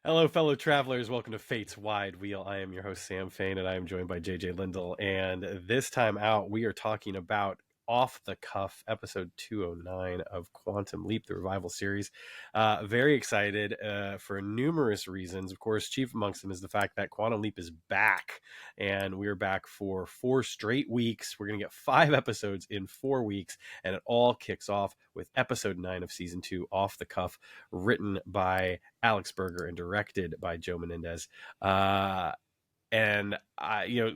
Hello, fellow travelers. Welcome to Fate's Wide Wheel. I am your host, Sam Fain, and I am joined by JJ Lindell. And this time out, we are talking about Off the Cuff, episode 209 of Quantum Leap, the revival series. Very excited for numerous reasons. Of course, chief amongst them is the fact that Quantum Leap is back, and we're back for 4 straight weeks. We're going to get 5 episodes in 4 weeks, and it all kicks off with episode 9 of season 2, Off the Cuff, written by Alex Berger and directed by Joe Menendez. And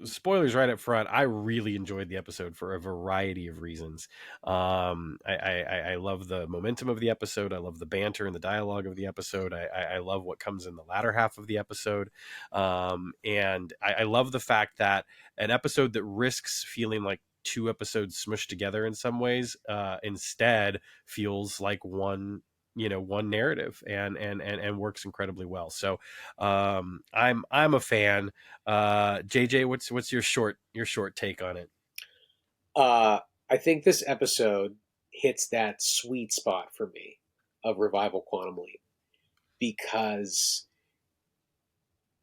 spoilers right up front, I really enjoyed the episode for a variety of reasons. I love the momentum of the episode. I love the banter and the dialogue of the episode. I love what comes in the latter half of the episode. And I love the fact that an episode that risks feeling like 2 episodes smushed together in some ways, instead feels like one narrative and works incredibly well. So I'm a fan. JJ, what's your short take on it? I think this episode hits that sweet spot for me of Revival Quantum Leap because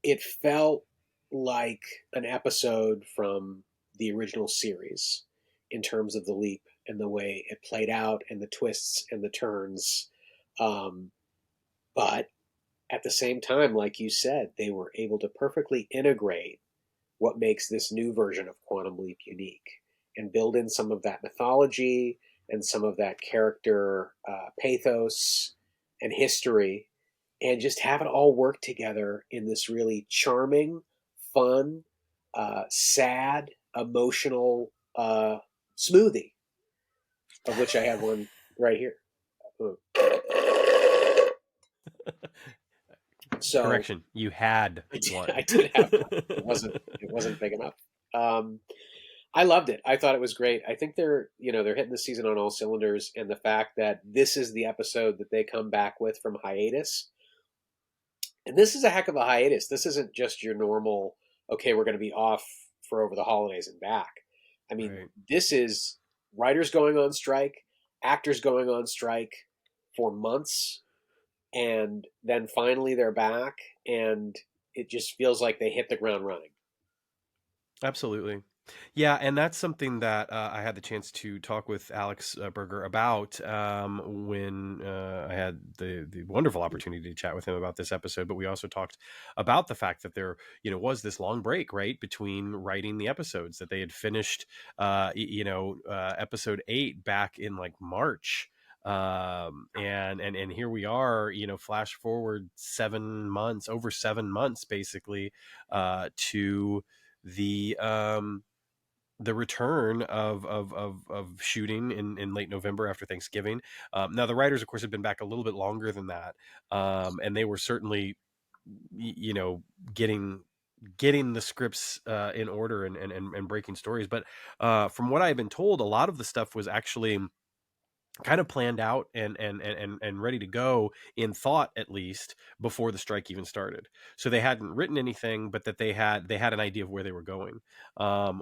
it felt like an episode from the original series in terms of the leap and the way it played out and the twists and the turns. But at the same time, like you said, they were able to perfectly integrate what makes this new version of Quantum Leap unique and build in some of that mythology and some of that character pathos and history and just have it all work together in this really charming, fun, sad, emotional smoothie, of which I have one right here. So correction, you had one. I did have one. It wasn't big enough. I loved it. I thought it was great. I think they're hitting the season on all cylinders, and the fact that this is the episode that they come back with from hiatus. And this is a heck of a hiatus. This isn't just your normal, okay, we're going to be off for over the holidays and back. I mean, right. This is writers going on strike, actors going on strike for months, and then finally they're back, and it just feels like they hit the ground running. Absolutely. Yeah, and that's something that I had the chance to talk with Alex Berger about when I had the wonderful opportunity to chat with him about this episode. But we also talked about the fact that there, was this long break, right, between writing the episodes, that they had finished, episode 8 back in like March. And here we are, flash forward over 7 months, basically, to the return of shooting in late November after Thanksgiving. Now the writers, of course, have been back a little bit longer than that. And they were certainly, getting the scripts in order and breaking stories. But from what I've been told, a lot of the stuff was actually kind of planned out and ready to go in thought, at least before the strike even started. So they hadn't written anything, but that they had an idea of where they were going,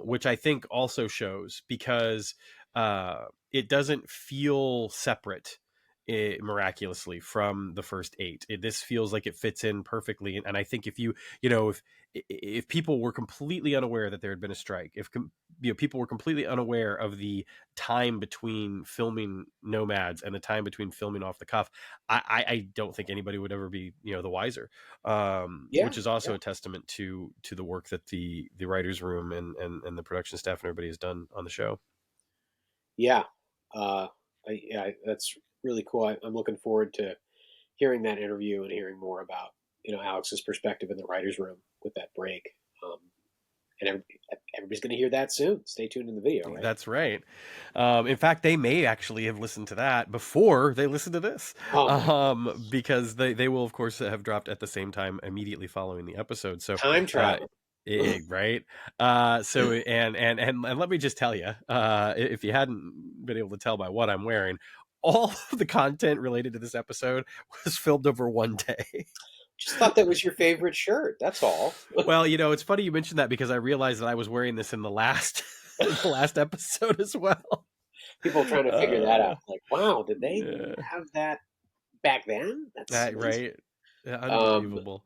which I think also shows, because it doesn't feel separate miraculously from the first 8. This feels like it fits in perfectly. And I think if people were completely unaware that there had been a strike, if people were completely unaware of the time between filming Nomads and the time between filming Off the Cuff, I don't think anybody would ever be the wiser. Which is also a testament to the work that the writers' room and the production staff and everybody has done on the show. Yeah, that's really cool. I'm looking forward to hearing that interview and hearing more about Alex's perspective in the writers' room with that break. And everybody's going to hear that soon. Stay tuned in the video, right? That's right. In fact, they may actually have listened to that before they listen to this, because they will, of course, have dropped at the same time immediately following the episode. So time travel. Right. So and let me just tell you, if you hadn't been able to tell by what I'm wearing, all of the content related to this episode was filmed over one day. Just thought that was your favorite shirt. That's all. Well, it's funny you mentioned that, because I realized that I was wearing this in the last episode as well. People trying to figure that out. Like, wow, did they have that back then? That's right. Um, Unbelievable.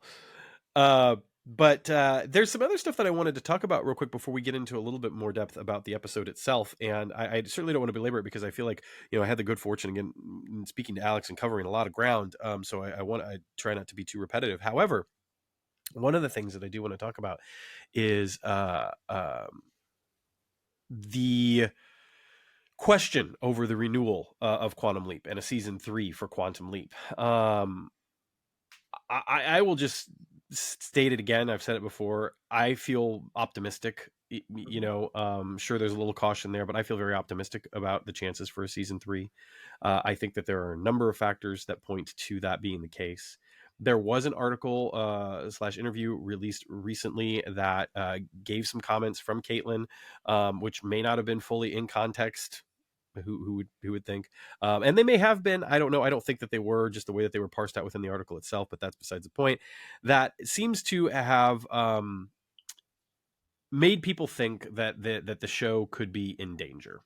But there's some other stuff that I wanted to talk about real quick before we get into a little bit more depth about the episode itself. And I certainly don't want to belabor it because I feel like, I had the good fortune again in speaking to Alex and covering a lot of ground. So I try not to be too repetitive. However, one of the things that I do want to talk about is the question over the renewal of Quantum Leap and a season 3 for Quantum Leap. I will just state it again. I've said it before. I feel optimistic. Sure, there's a little caution there, but I feel very optimistic about the chances for a season 3. I think that there are a number of factors that point to that being the case. There was an article / interview released recently that gave some comments from Caitlin, which may not have been fully in context. Who would think? And they may have been. I don't know. I don't think that they were, just the way that they were parsed out within the article itself. But that's besides the point. That seems to have made people think that the show could be in danger.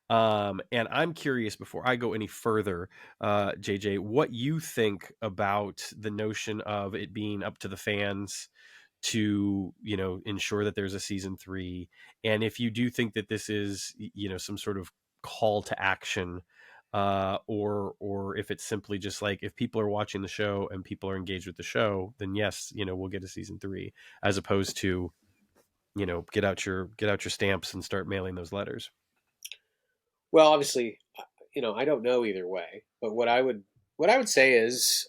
And I'm curious, before I go any further, JJ, what you think about the notion of it being up to the fans to ensure that there's a season 3, and if you do think that this is some sort of call to action, or if it's simply just like, if people are watching the show and people are engaged with the show, then yes, we'll get a season 3, as opposed to get out your stamps and start mailing those letters. well, obviously, I don't know either way, but what I would say is,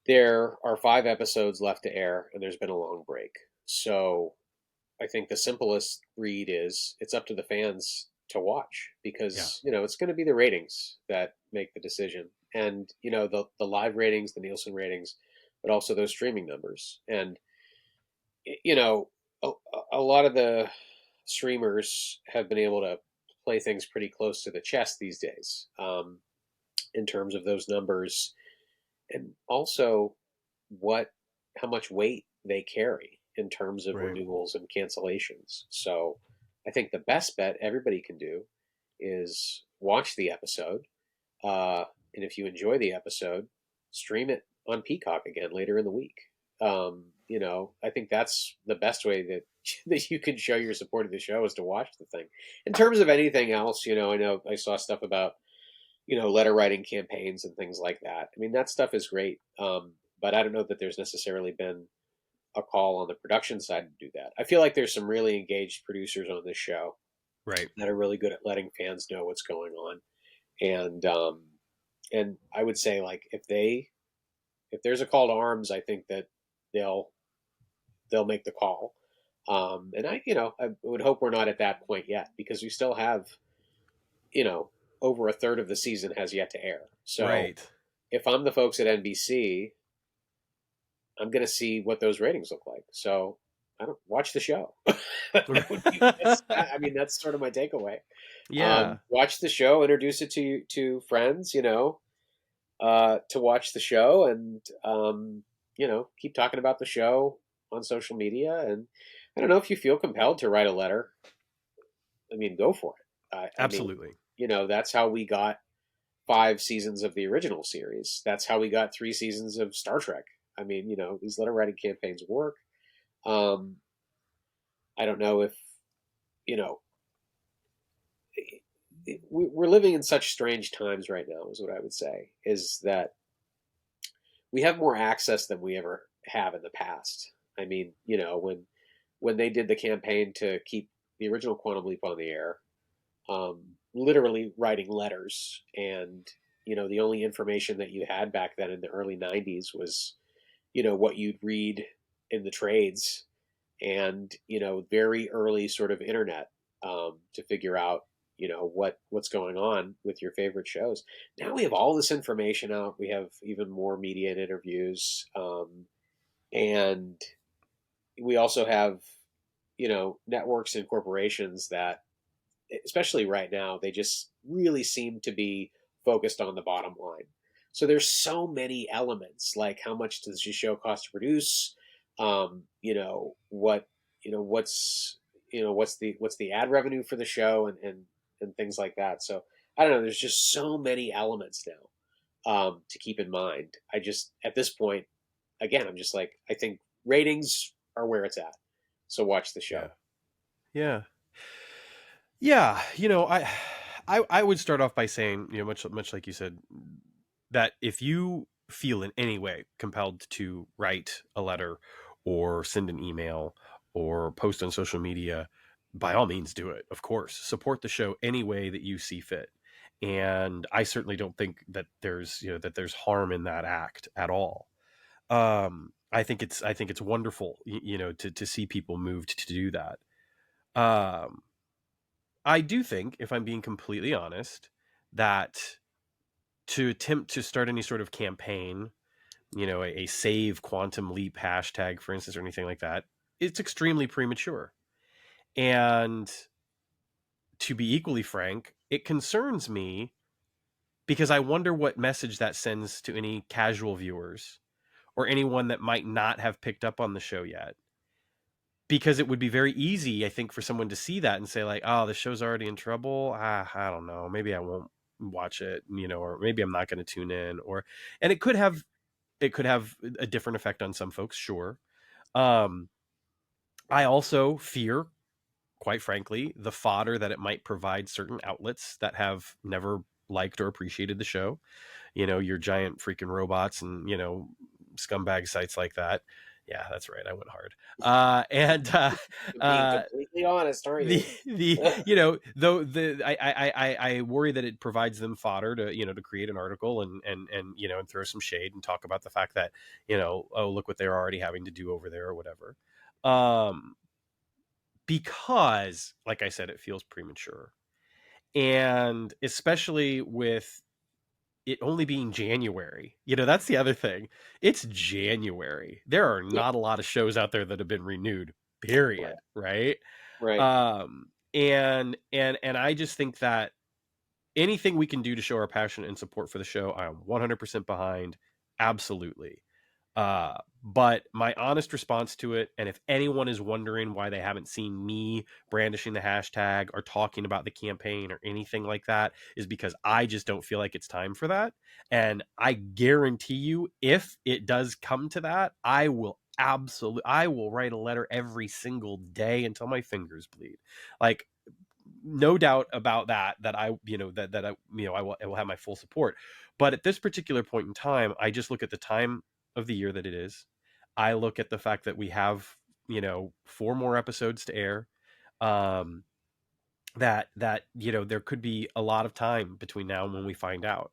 there are 5 episodes left to air, and there's been a long break. So I think the simplest read is it's up to the fans to watch, Yeah. because it's going to be the ratings that make the decision, and the live ratings, the Nielsen ratings, but also those streaming numbers. And you know a, a lot of the streamers have been able to play things pretty close to the chest these days, in terms of those numbers, and also what how much weight they carry in terms of Right. renewals and cancellations. So I think the best bet everybody can do is watch the episode, and if you enjoy the episode, stream it on Peacock again later in the week. I think that's the best way that that you can show your support of the show, is to watch the thing. In terms of anything else, I know I saw stuff about letter writing campaigns and things like that. I mean, that stuff is great, but I don't know that there's necessarily been a call on the production side to do that. I feel like there's some really engaged producers on this show Right. that are really good at letting fans know what's going on, and I would say, like, if there's a call to arms, I think that they'll make the call. And I would hope we're not at that point yet, because we still have over a third of the season has yet to air. So Right. if I'm the folks at NBC, I'm going to see what those ratings look like. So I don't watch the show. That's sort of my takeaway. Yeah. Watch the show, introduce it to friends, to watch the show, and keep talking about the show on social media. And I don't know, if you feel compelled to write a letter, I mean, go for it. Absolutely. That's how we got 5 seasons of the original series. That's how we got 3 seasons of Star Trek. I mean, these letter writing campaigns work. Um, I don't know if, you know, we're living in such strange times right now, is what I would say, is that we have more access than we ever have in the past. I mean, when they did the campaign to keep the original Quantum Leap on the air, literally writing letters, and the only information that you had back then in the early '90s was what you'd read in the trades, and very early sort of internet, to figure out what's going on with your favorite shows. Now we have all this information out. We have even more media and interviews, and we also have networks and corporations that, especially right now, they just really seem to be focused on the bottom line. So there's so many elements, like how much does the show cost to produce? What what's the ad revenue for the show, and things like that. So I don't know. There's just so many elements now, to keep in mind. I just, at this point, again, I'm just like, I think ratings are where it's at. So watch the Yeah. show. Yeah. Yeah. I would start off by saying, much like you said, that if you feel in any way compelled to write a letter or send an email or post on social media, by all means do it. Of course, support the show any way that you see fit. And I certainly don't think that there's harm in that act at all. I think it's wonderful, to see people moved to do that. Um, I do think, if I'm being completely honest, that to attempt to start any sort of campaign, a save quantum leap hashtag, for instance, or anything like that, it's extremely premature. And to be equally frank, it concerns me because I wonder what message that sends to any casual viewers or anyone that might not have picked up on the show yet. Because it would be very easy, I think, for someone to see that and say, like, oh, the show's already in trouble. I don't know. Maybe I won't watch it, or maybe I'm not going to tune in. And it could have a different effect on some folks, sure. Um, I also fear, quite frankly, the fodder that it might provide certain outlets that have never liked or appreciated the show. Your giant freaking robots and, scumbag sites like that. Yeah, that's right. I went hard. And You're being uh, completely honest, aren't the you? the though the I worry that it provides them fodder to create an article and throw some shade and talk about the fact that oh, look what they're already having to do over there or whatever. Um, because, like I said, it feels premature, and especially with it only being January. That's the other thing. It's January. There are Yeah, not a lot of shows out there that have been renewed. right, Period. Right. right. And I just think that anything we can do to show our passion and support for the show, I'm 100% behind. Absolutely. But my honest response to it, and if anyone is wondering why they haven't seen me brandishing the hashtag or talking about the campaign or anything like that, is because I just don't feel like it's time for that. And I guarantee you, if it does come to that, I will write a letter every single day until my fingers bleed. Like, no doubt about that I that I will have my full support. But at this particular point in time, I just look at the time of the year that it is. I look at the fact that we have 4 more episodes to air. um that there could be a lot of time between now and when we find out.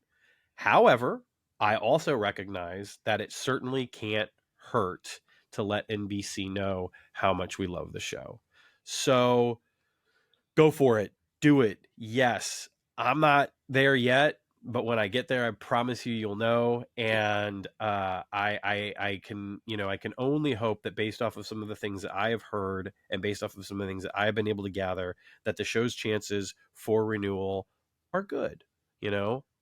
However, I also recognize that it certainly can't hurt to let NBC know how much we love the show. So go for it. Do it. Yes. I'm not there yet, but when I get there, I promise you'll know. And I can only hope that, based off of some of the things that I have heard and based off of some of the things that I have been able to gather, that the show's chances for renewal are good.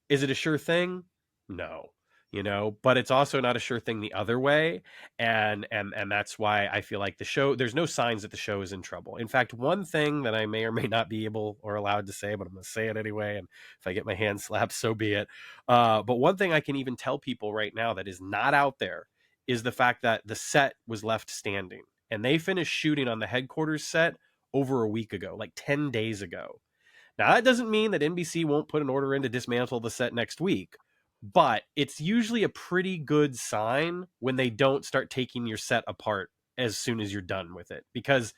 Is it a sure thing? No. But it's also not a sure thing the other way. And that's why I feel like there's no signs that the show is in trouble. In fact, one thing that I may or may not be able or allowed to say, but I'm going to say it anyway, and if I get my hand slapped, so be it. But one thing I can even tell people right now that is not out there is the fact that the set was left standing, and they finished shooting on the headquarters set over a week ago, like 10 days ago. Now, that doesn't mean that NBC won't put an order in to dismantle the set next week, but it's usually a pretty good sign when they don't start taking your set apart as soon as you're done with it, because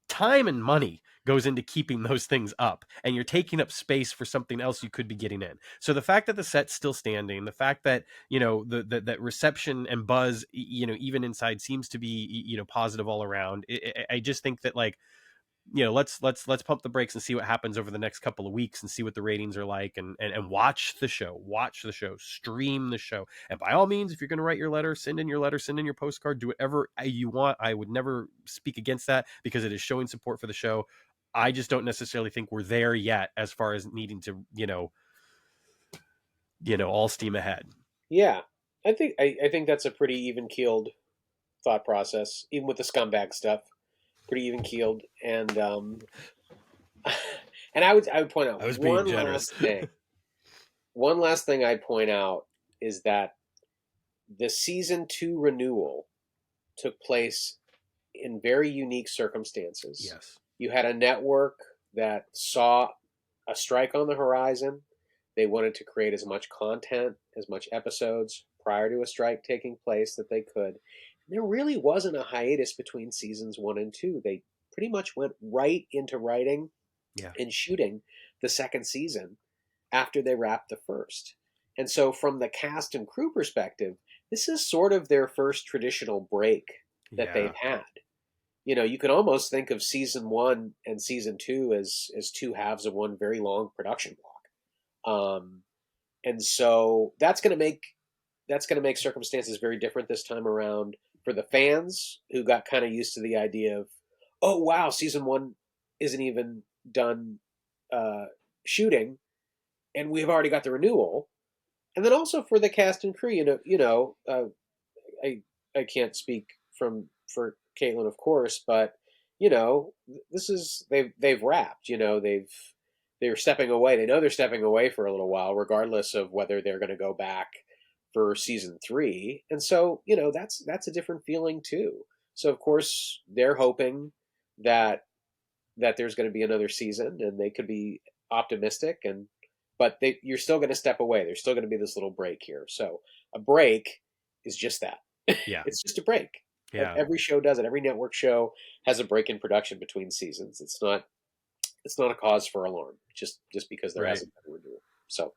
time and money goes into keeping those things up, and you're taking up space for something else you could be getting in. So the fact that the set's still standing, the fact that that reception and buzz, even inside, seems to be positive all around, I just think that, like, let's pump the brakes and see what happens over the next couple of weeks and see what the ratings are like, and watch the show, stream the show. And by all means, if you're going to write your letter, send in your postcard, do whatever you want. I would never speak against that, because it is showing support for the show. I just don't necessarily think we're there yet as far as needing to, all steam ahead. Yeah, I think that's a pretty even keeled thought process, even with the scumbag stuff. Pretty even keeled, and and I would point out I was being one generous. last thing. one last thing I'd point out is that the season 2 renewal took place in very unique circumstances. Yes. You had a network that saw a strike on the horizon. They wanted to create as much content, as much episodes prior to a strike taking place that they could. There really wasn't a hiatus between seasons 1 and 2. They pretty much went right into writing Yeah. and shooting the second season after they wrapped the first. And so, from the cast and crew perspective, this is sort of their first traditional break that Yeah. they've had. You can almost think of season 1 and season 2 as two halves of one very long production block. And so that's going to make circumstances very different this time around for the fans who got kind of used to the idea of, oh wow, season 1 isn't even done shooting, and we've already got the renewal. And then also for the cast and crew, I can't speak for Caitlin, of course, but this is they've wrapped. They're stepping away. They know they're stepping away for a little while, regardless of whether they're going to go back for season 3. And so that's a different feeling too. So of course they're hoping that there's going to be another season, and they could be optimistic, but you're still going to step away. There's still going to be this little break here. So a break is just that. Yeah. It's just a break. Yeah. Every show does it. Every network show has a break in production between seasons. It's not a cause for alarm just because there hasn't been a renewal. So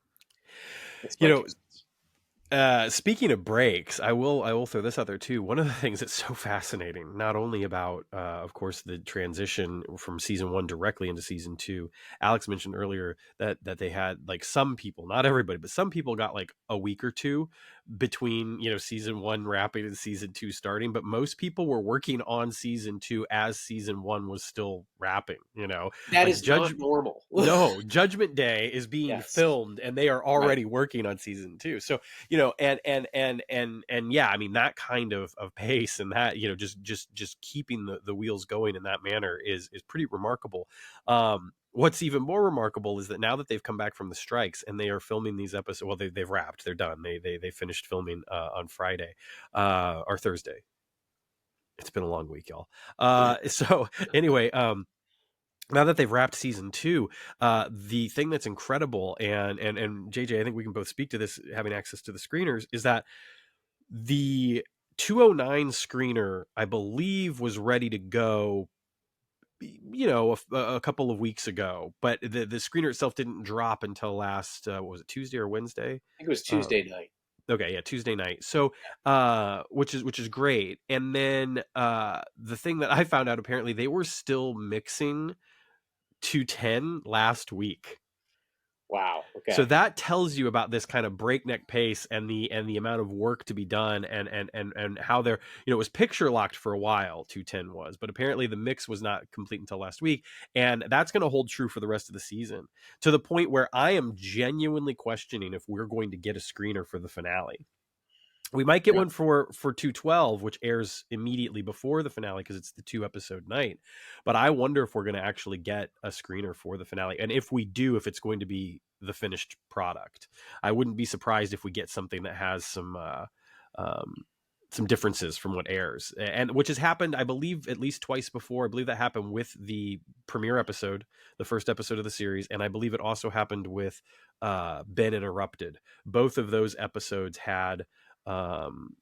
it's my speaking of breaks, I will throw this out there too. One of the things that's so fascinating, not only about, of course, the transition from season 1 directly into season 2. Alex mentioned earlier that they had like some people, not everybody, but some people got like a week or two between season 1 wrapping and season 2 starting. But most people were working on season 2 as season 1 was still wrapping. that Like is not normal. No, Judgment Day is being Yes. filmed, and they are already working on season 2. So and yeah, I mean, that kind of pace and that just keeping the wheels going in that manner is pretty remarkable. What's even more remarkable is that now that they've come back from the strikes and they are filming these episodes, well, they've wrapped, they're done, they finished filming on Friday or Thursday. It's been a long week, y'all. So anyway, now that they've wrapped season 2, the thing that's incredible, and JJ, I think we can both speak to this, having access to the screeners, is that the 209 screener, I believe, was ready to go, a couple of weeks ago, but the screener itself didn't drop until last, what was it, Tuesday or Wednesday? I think it was Tuesday night. Okay, yeah, Tuesday night. So, which is great. And then the thing that I found out, apparently they were still mixing 210 last week. Wow. Okay. So that tells you about this kind of breakneck pace and the amount of work to be done, and how they're, it was picture locked for a while, 210 was, but apparently the mix was not complete until last week, and that's going to hold true for the rest of the season, to the point where I am genuinely questioning if we're going to get a screener for the finale. We might get one for 212, which airs immediately before the finale because it's the 2-episode night. But I wonder if we're going to actually get a screener for the finale. And if we do, if it's going to be the finished product. I wouldn't be surprised if we get something that has some differences from what airs, and which has happened, I believe, at least twice before. I believe that happened with the premiere episode, the first episode of the series, and I believe it also happened with Ben Interrupted. Both of those episodes had some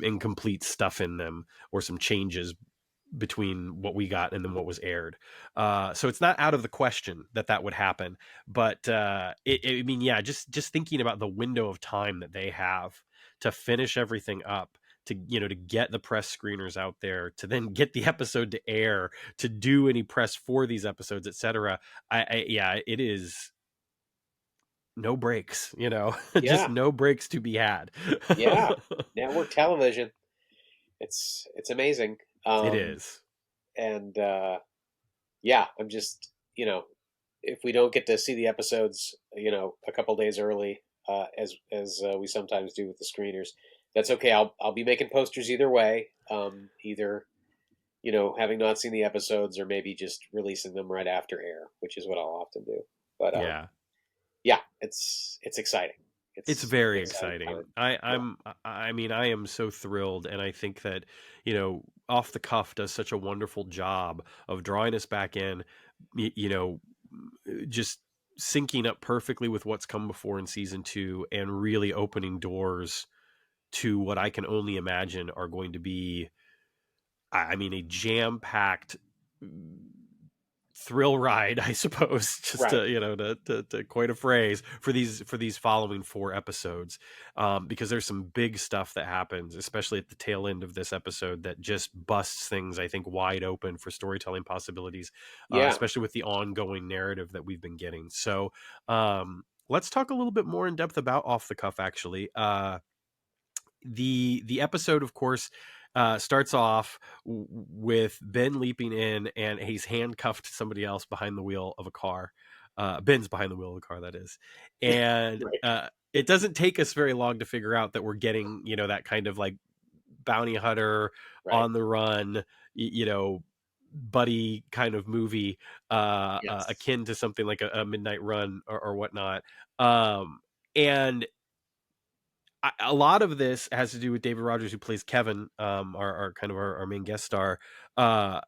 incomplete stuff in them, or some changes between what we got and then what was aired. So it's not out of the question that would happen, but I mean, yeah, just thinking about the window of time that they have to finish everything up, to get the press screeners out there, to then get the episode to air, to do any press for these episodes, etc. Yeah, it is no breaks, just Yeah. no breaks to be had. Yeah. Network television. It's amazing. It is. And yeah, I'm just, if we don't get to see the episodes, a couple days early, as we sometimes do with the screeners, that's okay. I'll be making posters either way. Either having not seen the episodes, or maybe just releasing them right after air, which is what I'll often do. But Yeah. Yeah, it's exciting. It's It's an very exciting exciting. time. Yeah. I mean, I am so thrilled, and I think that, you know, Off the Cuff does such a wonderful job of drawing us back in, you know, just syncing up perfectly with what's come before in season 2 and really opening doors to what I can only imagine are going to be, I mean, a jam-packed thrill ride, I suppose, just Right. to, you know, to coin a phrase for these following 4 episodes, because there's some big stuff that happens, especially at the tail end of this episode, that just busts things, I think, wide open for storytelling possibilities, Yeah. especially with the ongoing narrative that we've been getting. So let's talk a little bit more in depth about Off the Cuff. Actually, the episode, of course, starts off with Ben leaping in, and he's handcuffed to somebody else behind the wheel of a car. Ben's behind the wheel of the car, that is. And Right. it doesn't take us very long to figure out that we're getting, you know, that kind of like bounty hunter Right. on the run, you know, buddy kind of movie, Yes. akin to something like a Midnight Run or whatnot. And a lot of this has to do with David Rogers, who plays Kevin, our kind of our main guest star, uh,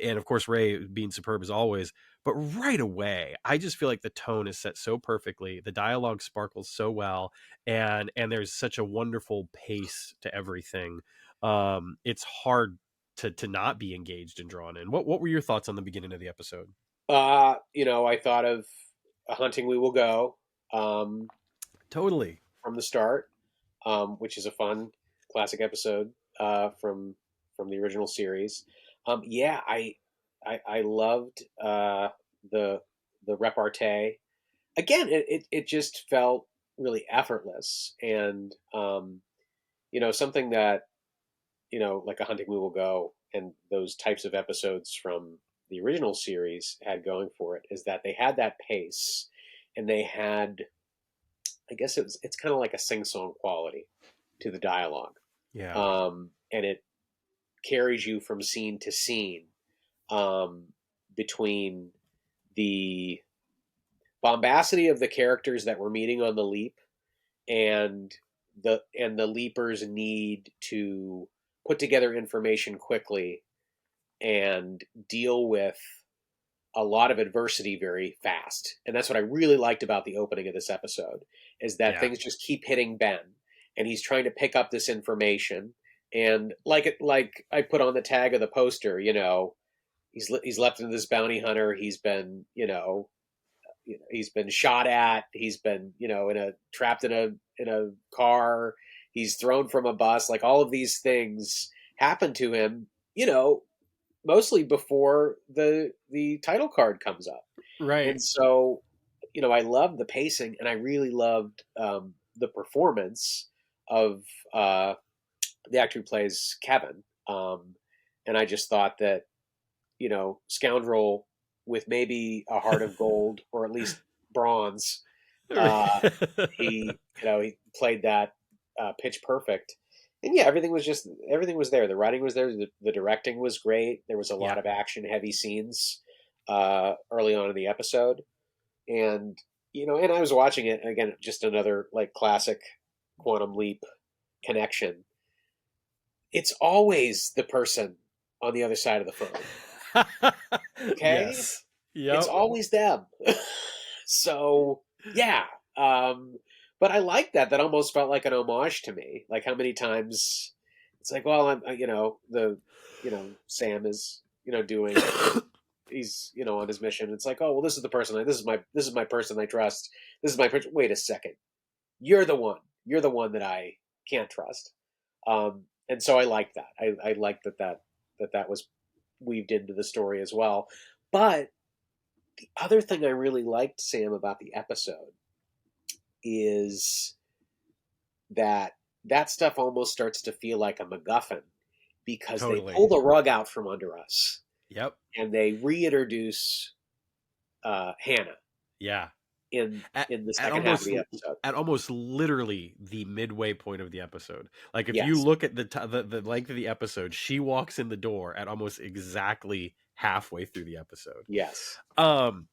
and of course Ray being superb as always. But right away, I just feel like the tone is set so perfectly, the dialogue sparkles so well, and there's such a wonderful pace to everything. It's hard to not be engaged and drawn in. What were your thoughts on the beginning of the episode? I thought of A Hunting We Will Go, um, Totally. from the start, which is a fun classic episode, from the original series. Yeah, I loved, the repartee. Again, it just felt really effortless, and something that, like A Hunting We Will Go and those types of episodes from the original series had going for it is that they had that pace, and they had, I guess it's kind of like a sing song quality to the dialogue, Yeah. and it carries you from scene to scene, um, between the bombacity of the characters that we're meeting on the leap, and the leapers need to put together information quickly and deal with a lot of adversity very fast. And that's what I really liked about the opening of this episode, is that Yeah. things just keep hitting Ben, and he's trying to pick up this information. And like I put on the tag of the poster, he's left into this bounty hunter. He's been shot at. He's been, trapped in a car. He's thrown from a bus. Like, all of these things happen to him, mostly before the title card comes up. Right. And so, I loved the pacing, and I really loved, the performance of, the actor who plays Kevin. And I just thought that, scoundrel with maybe a heart of gold, or at least bronze. Uh, he played that, pitch perfect. And yeah, everything was there. The writing was there. The directing was great. There was a lot Yeah. of action heavy scenes, early on in the episode, and and I was watching it, and again, just another like classic Quantum Leap connection. It's always the person on the other side of the phone. Okay, Yes. it's Yep. always them. So yeah, um, but I like that. That almost felt like an homage to me. Like, how many times it's like, well, Sam is, doing, he's, on his mission. It's like, oh well, this is the person. This is my person I trust. This is my person. Wait a second, you're the one. You're the one that I can't trust. And so I like that. I like that was weaved into the story as well. But the other thing I really liked, Sam, about the episode is that that stuff almost starts to feel like a MacGuffin, because they Totally. pull the rug out from under us, Yep. and they reintroduce, Hannah Yeah. in At, in the at second half of almost the episode. at almost literally the midway point of the episode. Like, if you Yes, look at the length of the episode, she walks in the door at almost exactly halfway through the episode. yes, Um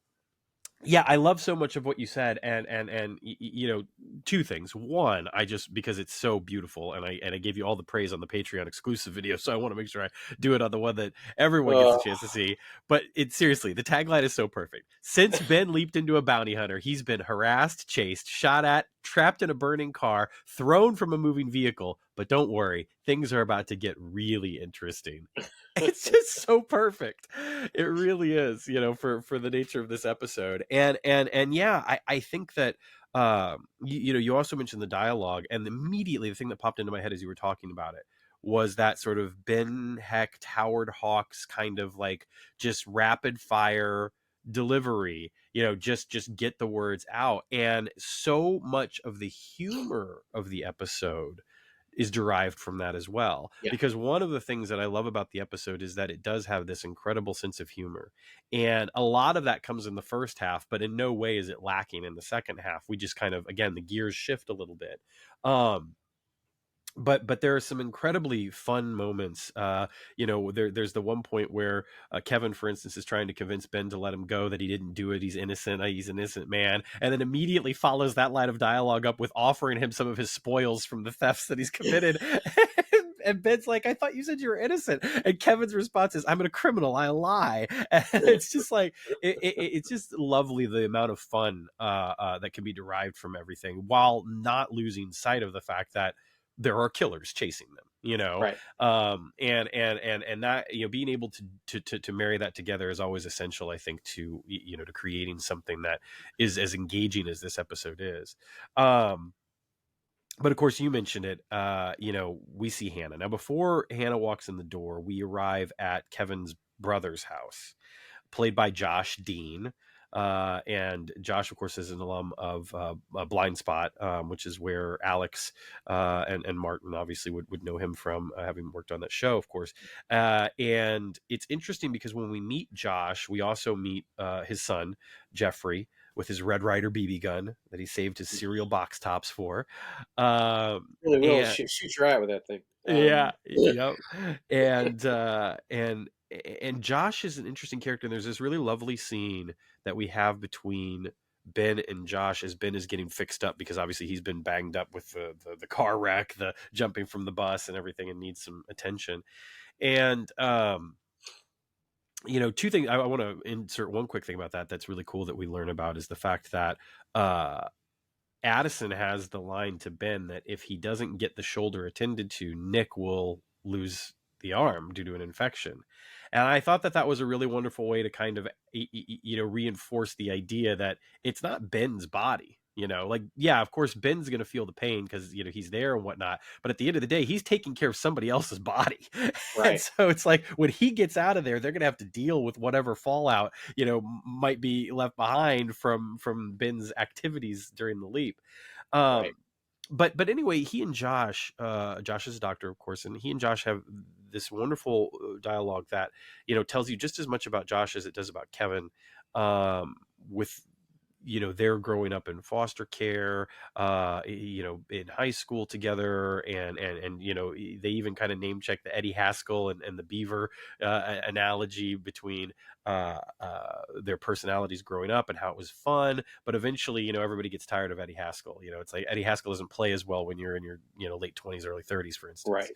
Yeah, I love so much of what you said, and you know, two things. One, I just, because it's so beautiful, and I gave you all the praise on the Patreon exclusive video, so I want to make sure I do it on the one that everyone gets a Uh, chance to see. But it, seriously, the tagline is so perfect. Since Ben leaped into a bounty hunter, he's been harassed, chased, shot at, trapped in a burning car, thrown from a moving vehicle. But don't worry, things are about to get really interesting. It's just so perfect. It really is, you know, for the nature of this episode. And yeah, I think that you know, you also mentioned the dialogue, and immediately the thing that popped into my head as you were talking about it was that sort of Ben Hecht, Howard Hawks kind of like just rapid fire delivery, you know, just get the words out. And so much of the humor of the episode is derived from that as well. yeah, Because one of the things that I love about the episode is that it does have this incredible sense of humor. And a lot of that comes in the first half, but in no way is it lacking in the second half. We just kind of, again, the gears shift a little bit. Um, but there are some incredibly fun moments. You know, there's the one point where Kevin, for instance, is trying to convince Ben to let him go, that he didn't do it, he's innocent, he's an innocent man, and then immediately follows that line of dialogue up with offering him some of his spoils from the thefts that he's committed. And Ben's like, I thought you said you were innocent, and Kevin's response is, I'm a criminal, I lie. And it's just like it's just lovely, the amount of fun that can be derived from everything, while not losing sight of the fact that there are killers chasing them, you know. right. And that, you know, being able to marry that together is always essential, I think, to, you know, to creating something that is as engaging as this episode is. But of course, you mentioned it. You know, we see Hannah. Now, before Hannah walks in the door, we arrive at Kevin's brother's house, played by Josh Dean. And Josh, of course, is an alum of Blind Spot, which is where Alex and Martin obviously would know him from, having worked on that show, of course. And it's interesting because when we meet Josh, we also meet his son, Jeffrey, with his Red Ryder BB gun that he saved his cereal box tops for. Really will And shoot your eye with that thing. yeah, yep. And and Josh is an interesting character. And there's this really lovely scene that we have between Ben and Josh as Ben is getting fixed up, because obviously he's been banged up with the car wreck, the jumping from the bus and everything, and needs some attention. And you know, two things I want to insert. One quick thing about that that's really cool that we learn about is the fact that Addison has the line to Ben that if he doesn't get the shoulder attended to, Nick will lose the arm due to an infection. And I thought that that was a really wonderful way to kind of, you know, reinforce the idea that it's not Ben's body. You know, like, yeah, of course, Ben's going to feel the pain because, you know, he's there and whatnot. But at the end of the day, he's taking care of somebody else's body. And Right, so it's like when he gets out of there, they're going to have to deal with whatever fallout, you know, might be left behind from Ben's activities during the leap. right. Um, but anyway, he and Josh, Josh is a doctor, of course, and he and Josh have this wonderful dialogue that, you know, tells you just as much about Josh as it does about Kevin. With, you know, they're growing up in foster care, you know, in high school together, and you know, they even kind of name check the Eddie Haskell and the Beaver analogy between their personalities growing up and how it was fun. But eventually, you know, everybody gets tired of Eddie Haskell. You know, it's like Eddie Haskell doesn't play as well when you're in your, you know, late 20s, early 30s, for instance.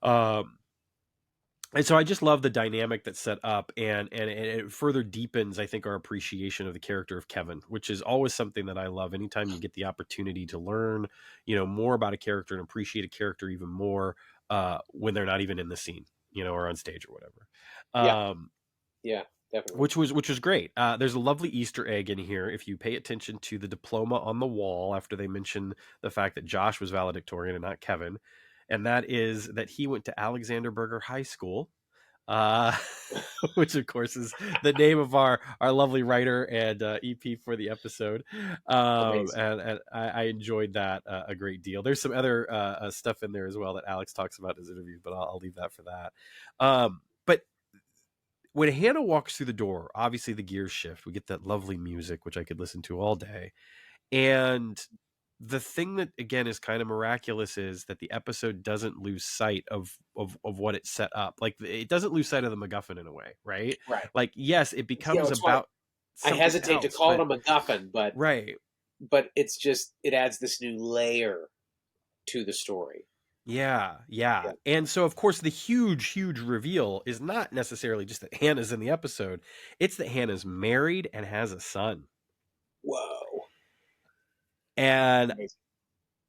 Right. um and so I just love the dynamic that's set up, and it further deepens, I think, our appreciation of the character of Kevin, which is always something that I love. Anytime you get the opportunity to learn, you know, more about a character and appreciate a character even more when they're not even in the scene, you know, or on stage or whatever. Yeah. Um, Yeah. Definitely. which was great. There's a lovely Easter egg in here if you pay attention to the diploma on the wall after they mention the fact that Josh was valedictorian and not Kevin, and that is that he went to Alexander Berger High School, uh, which of course is the name of our lovely writer and EP for the episode. Amazing. And I enjoyed that a great deal. There's some other stuff in there as well that Alex talks about in his interviews, but I'll leave that for that. But when Hannah walks through the door, obviously the gears shift. We get that lovely music, which I could listen to all day. And the thing that, again, is kind of miraculous is that the episode doesn't lose sight of what it set up. Like, it doesn't lose sight of the MacGuffin in a way, right? Right. Like, yes, it You know, becomes it's why about. I something hesitate to else, call it but a MacGuffin, right. but it's just it adds this new layer to the story. Yeah, yeah. Yeah. And so of course the huge reveal is not necessarily just that Hannah's in the episode. It's that Hannah's married and has a son. Whoa. And Amazing.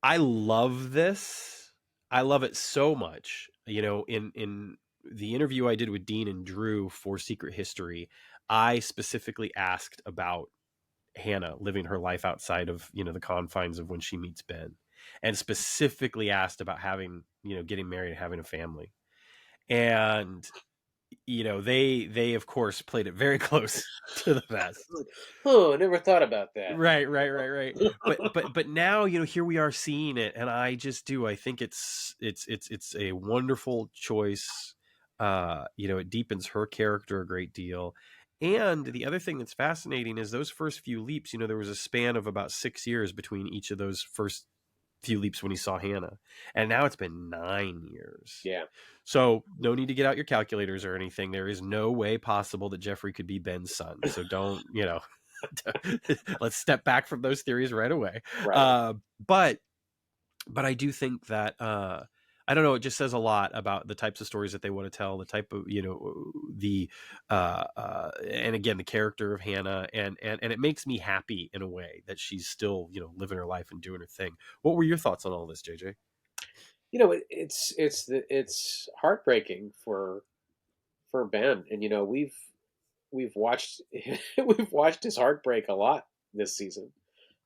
I love this. I love it so much. You know, in the interview I did with Dean and Drew for Secret History, I specifically asked about Hannah living her life outside of, you know, the confines of when she meets Ben, and specifically asked about having, you know, getting married and having a family. And you know, they of course played it very close to the vest. Oh, I never thought about that. Right. But now, you know, here we are seeing it, and I just do. I think it's a wonderful choice. You know, it deepens her character a great deal. And the other thing that's fascinating is those first few leaps, you know, there was a span of about 6 years between each of those first few leaps when he saw Hannah. And now it's been 9 years. Yeah. So no need to get out your calculators or anything. There is no way possible that Jeffrey could be Ben's son. So don't, you know, let's step back from those theories right away. Right. Uh, but I do think that I don't know. It just says a lot about the types of stories that they want to tell, the type of, you know, the and again the character of Hannah, and it makes me happy in a way that she's still, you know, living her life and doing her thing. What were your thoughts on all this, JJ? You know, it's heartbreaking for Ben, and you know we've watched we've watched his heartbreak a lot this season.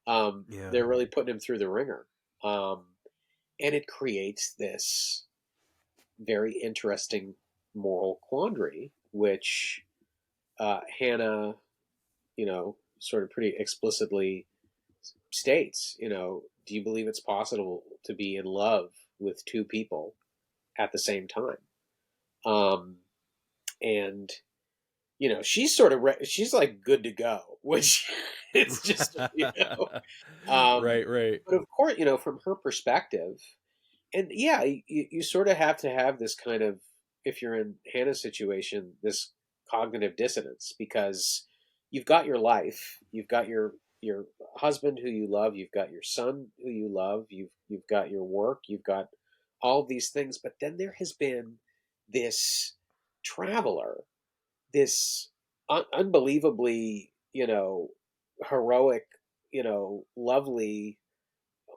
Yeah. They're really putting him through the ringer, um, and it creates this very interesting moral quandary, which Hannah, you know, sort of pretty explicitly states. You know, do you believe it's possible to be in love with two people at the same time? Um, and you know, she's sort of she's like good to go, which it's just you know. Right. But of course, you know, from her perspective, and yeah, you sort of have to have this kind of, if you're in Hannah's situation, this cognitive dissonance, because you've got your life, you've got your husband who you love, you've got your son who you love, you've got your work, you've got all these things, but then there has been this traveler, this unbelievably, you know, heroic, you know, lovely,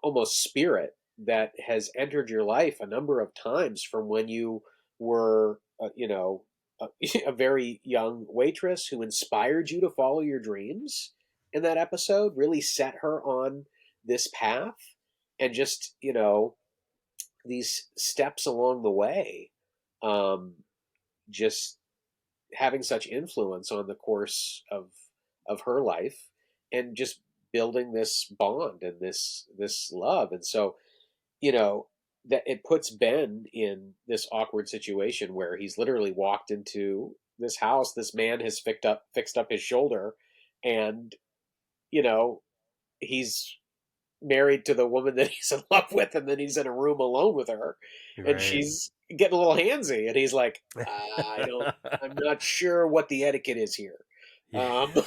almost spirit that has entered your life a number of times from when you were, you know, a, a very young waitress who inspired you to follow your dreams in that episode, really set her on this path, and just, you know, these steps along the way, um, just having such influence on the course of her life, and just building this bond and this love. And so, you know, that it puts Ben in this awkward situation where he's literally walked into this house, this man has fixed up his shoulder, and you know, he's married to the woman that he's in love with, and then he's in a room alone with her, and Right. she's getting a little handsy, and he's like, I don't, I'm not sure what the etiquette is here. Yeah. um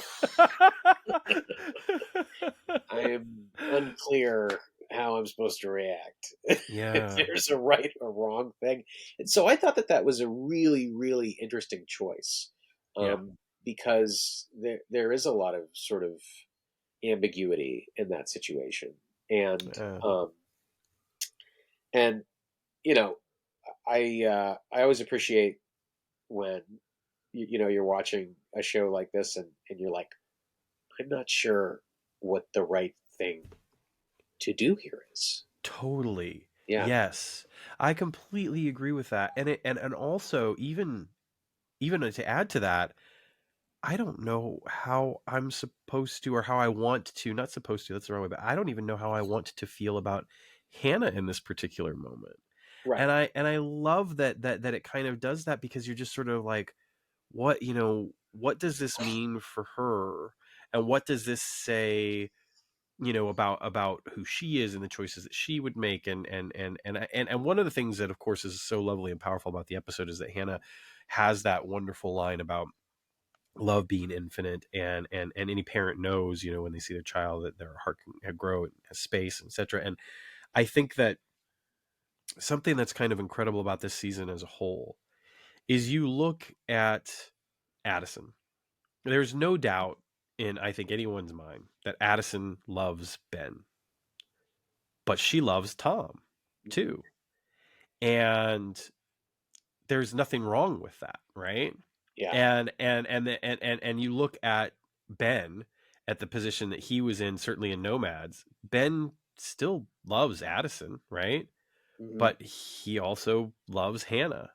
I am unclear how I'm supposed to react. If Yeah. there's a right or wrong thing. And so I thought that that was a really, really interesting choice, Yeah. because there is a lot of sort of ambiguity in that situation. And, Uh, um, and, you know, I always appreciate when, you know, you're watching a show like this, and you're like, I'm not sure what the right thing to do here is. totally. Yeah. Yes. I completely agree with that. And and also even to add to that, I don't know how I'm supposed to, or how I want to, not supposed to, that's the wrong way, but I don't even know how I want to feel about Hannah in this particular moment. Right. And I love that it kind of does that, because you're just sort of like, what, you know, what does this mean for her? And what does this say, you know, about who she is and the choices that she would make? And one of the things that of course is so lovely and powerful about the episode is that Hannah has that wonderful line about, love being infinite, and any parent knows, you know, when they see their child that their heart can grow and has space, etc. And I think that something that's kind of incredible about this season as a whole is you look at Addison. There's no doubt in, I think, anyone's mind that Addison loves Ben, but she loves Tom too. And there's nothing wrong with that, right? Yeah. And you look at Ben at the position that he was in, certainly in Nomads. Ben still loves Addison, right? Hmm. But he also loves Hannah.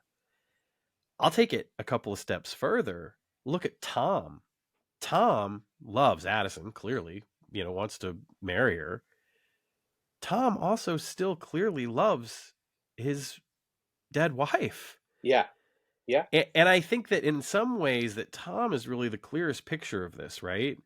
I'll take it a couple of steps further. Look at Tom. Tom loves Addison, clearly, you know, wants to marry her. Tom also still clearly loves his dead wife. Yeah. Yeah. And I think that in some ways that Tom is really the clearest picture of this, right?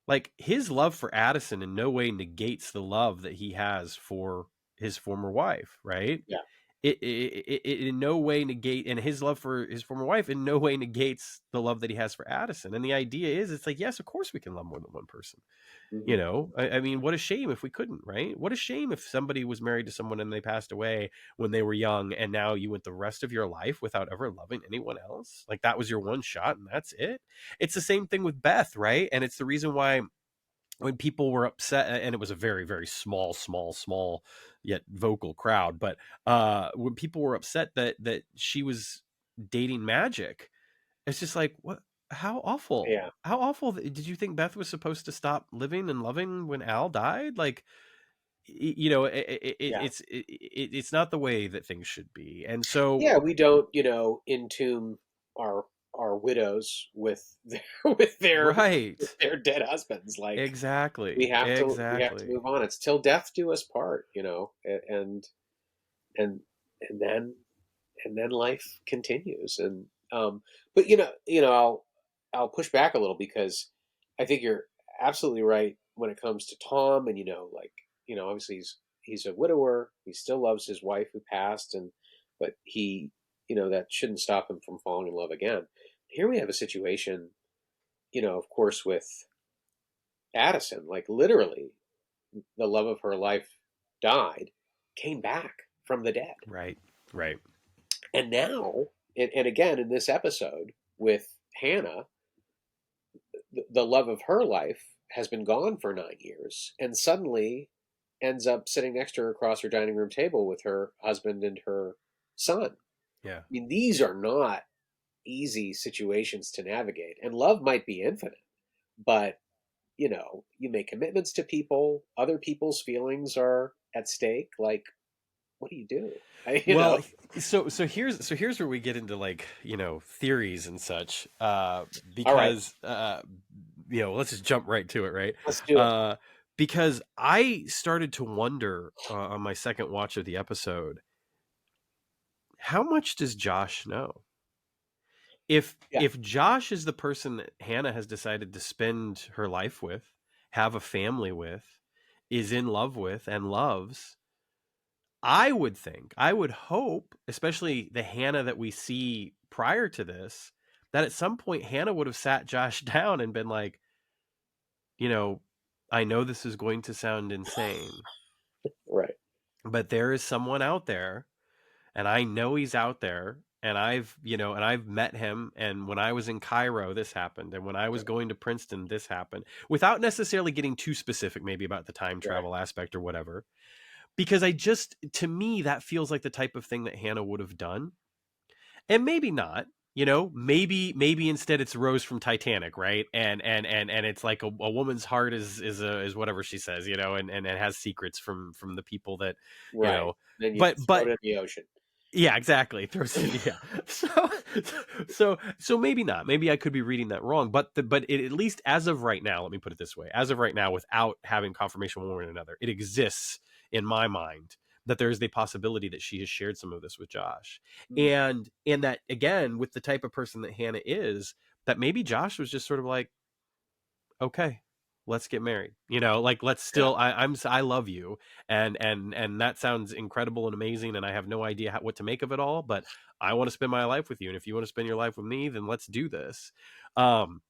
Like his love for Addison in no way negates the love that he has for his former wife, right? Yeah. It in no way negate, and his love for his former wife in no way negates the love that he has for Addison. And the idea is, it's like, yes, of course we can love more than one person. You Hmm. know, I mean, what a shame if we couldn't, right? What a shame if somebody was married to someone and they passed away when they were young, and now you went the rest of your life without ever loving anyone else. Like that was your one shot and that's it. It's the same thing with Beth, right? And it's the reason why when people were upset, and it was a very, very small yet vocal crowd, but when people were upset that she was dating Magic, it's just like, what? How awful! Yeah. How awful! Did you think Beth was supposed to stop living and loving when Al died? Like, you know, Yeah. it's not the way that things should be. And so, Yeah. We don't, entomb our our widows with their with right, their dead husbands. Like exactly, we have to exactly, move on. It's till death do us part, and and then life continues. And but I'll push back a little, because I think you're absolutely right when it comes to Tom. And like, obviously he's a widower. He still loves his wife who passed, and but he, that shouldn't stop him from falling in love again. Here we have a situation, of course, with Addison. Like, literally, the love of her life died, came back from the dead. right, right, And now, and again in this episode with Hannah, the love of her life has been gone for 9 years, and suddenly ends up sitting next to her across her dining room table with her husband and her son. I yeah. mean, these are not easy situations to navigate. And love might be infinite, but you make commitments to people, other people's feelings are at stake. Like, what do you do? Well, so here's where we get into, like, you know, theories and such. All right, Because you know, let's just jump right to it, right? let's do it. Uh, because I started to wonder on my second watch of the episode, how much does Josh know? Yeah. If Josh is the person that Hannah has decided to spend her life with, have a family with, is in love with, and loves, I would think, I would hope, especially the Hannah that we see prior to this, that at some point Hannah would have sat Josh down and been like, you know, I know this is going to sound insane, Right. but there is someone out there, and I know he's out there, and I've met him, and when I was in Cairo this happened, and when I was going to Princeton this happened, without necessarily getting too specific maybe about the time Right. travel aspect or whatever. Because I just, to me, that feels like the type of thing that Hannah would have done. And maybe not, you know, maybe instead it's Rose from Titanic, right? And it's like a woman's heart is whatever she says, you know, and has secrets from the people that, you Right. know, Then you but throw it in the ocean. yeah, exactly. Throws it, yeah. So maybe not. Maybe I could be reading that wrong. But it, at least as of right now, let me put it this way: as of right now, without having confirmation one way or another, it exists in my mind that there is the possibility that she has shared some of this with Josh, Mhm. and that, again, with the type of person that Hannah is, that maybe Josh was just sort of like, okay, let's get married, you know, like, let's Yeah. still, I love you, and that sounds incredible and amazing, and I have no idea what to make of it all, but I want to spend my life with you, and if you want to spend your life with me, then let's do this. um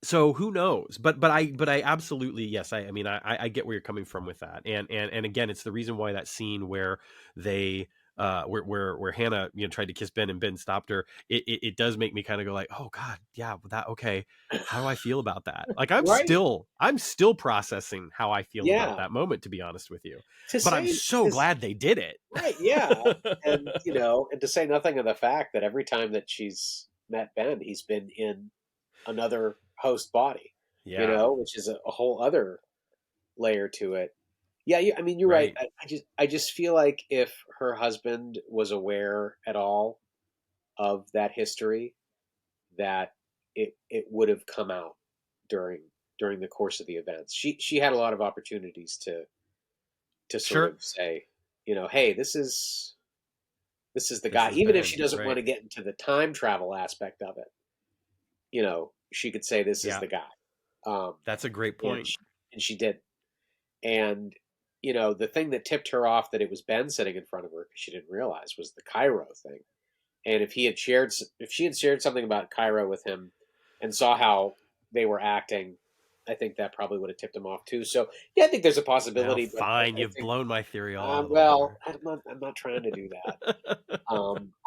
So who knows? But I absolutely, yes. I mean, I get where you're coming from with that, and again, it's the reason why that scene where they where Hannah, you know, tried to kiss Ben and Ben stopped her. It does make me kind of go like, oh God, yeah, that okay. How do I feel about that? Like Right? I'm still processing how I feel about Yeah. that moment, to be honest with you. To But I'm say, so because glad they did it. right, yeah, and you know, and to say nothing of the fact that every time that she's met Ben, he's been in another host body, you Yeah, know, which is a whole other layer to it. Yeah, I mean, you're right. right. I just feel like if her husband was aware at all of that history, that it would have come out during during the course of the events. She had a lot of opportunities to sort Sure. of say, you know, hey, this is the This guy. is Even if she Ben. doesn't want Right. to get into the time travel aspect of it, you know, she could say this is Yeah, the guy. Um, that's a great and point. she did. And you know, the thing that tipped her off that it was Ben sitting in front of her, because she didn't realize, was the Cairo thing. And if she had shared something about Cairo with him, and saw how they were acting, I think that probably would have tipped him off too. So yeah, I think there's a Now, possibility, but fine, I you've think blown my theory all out of the well, water. I'm not trying to do that.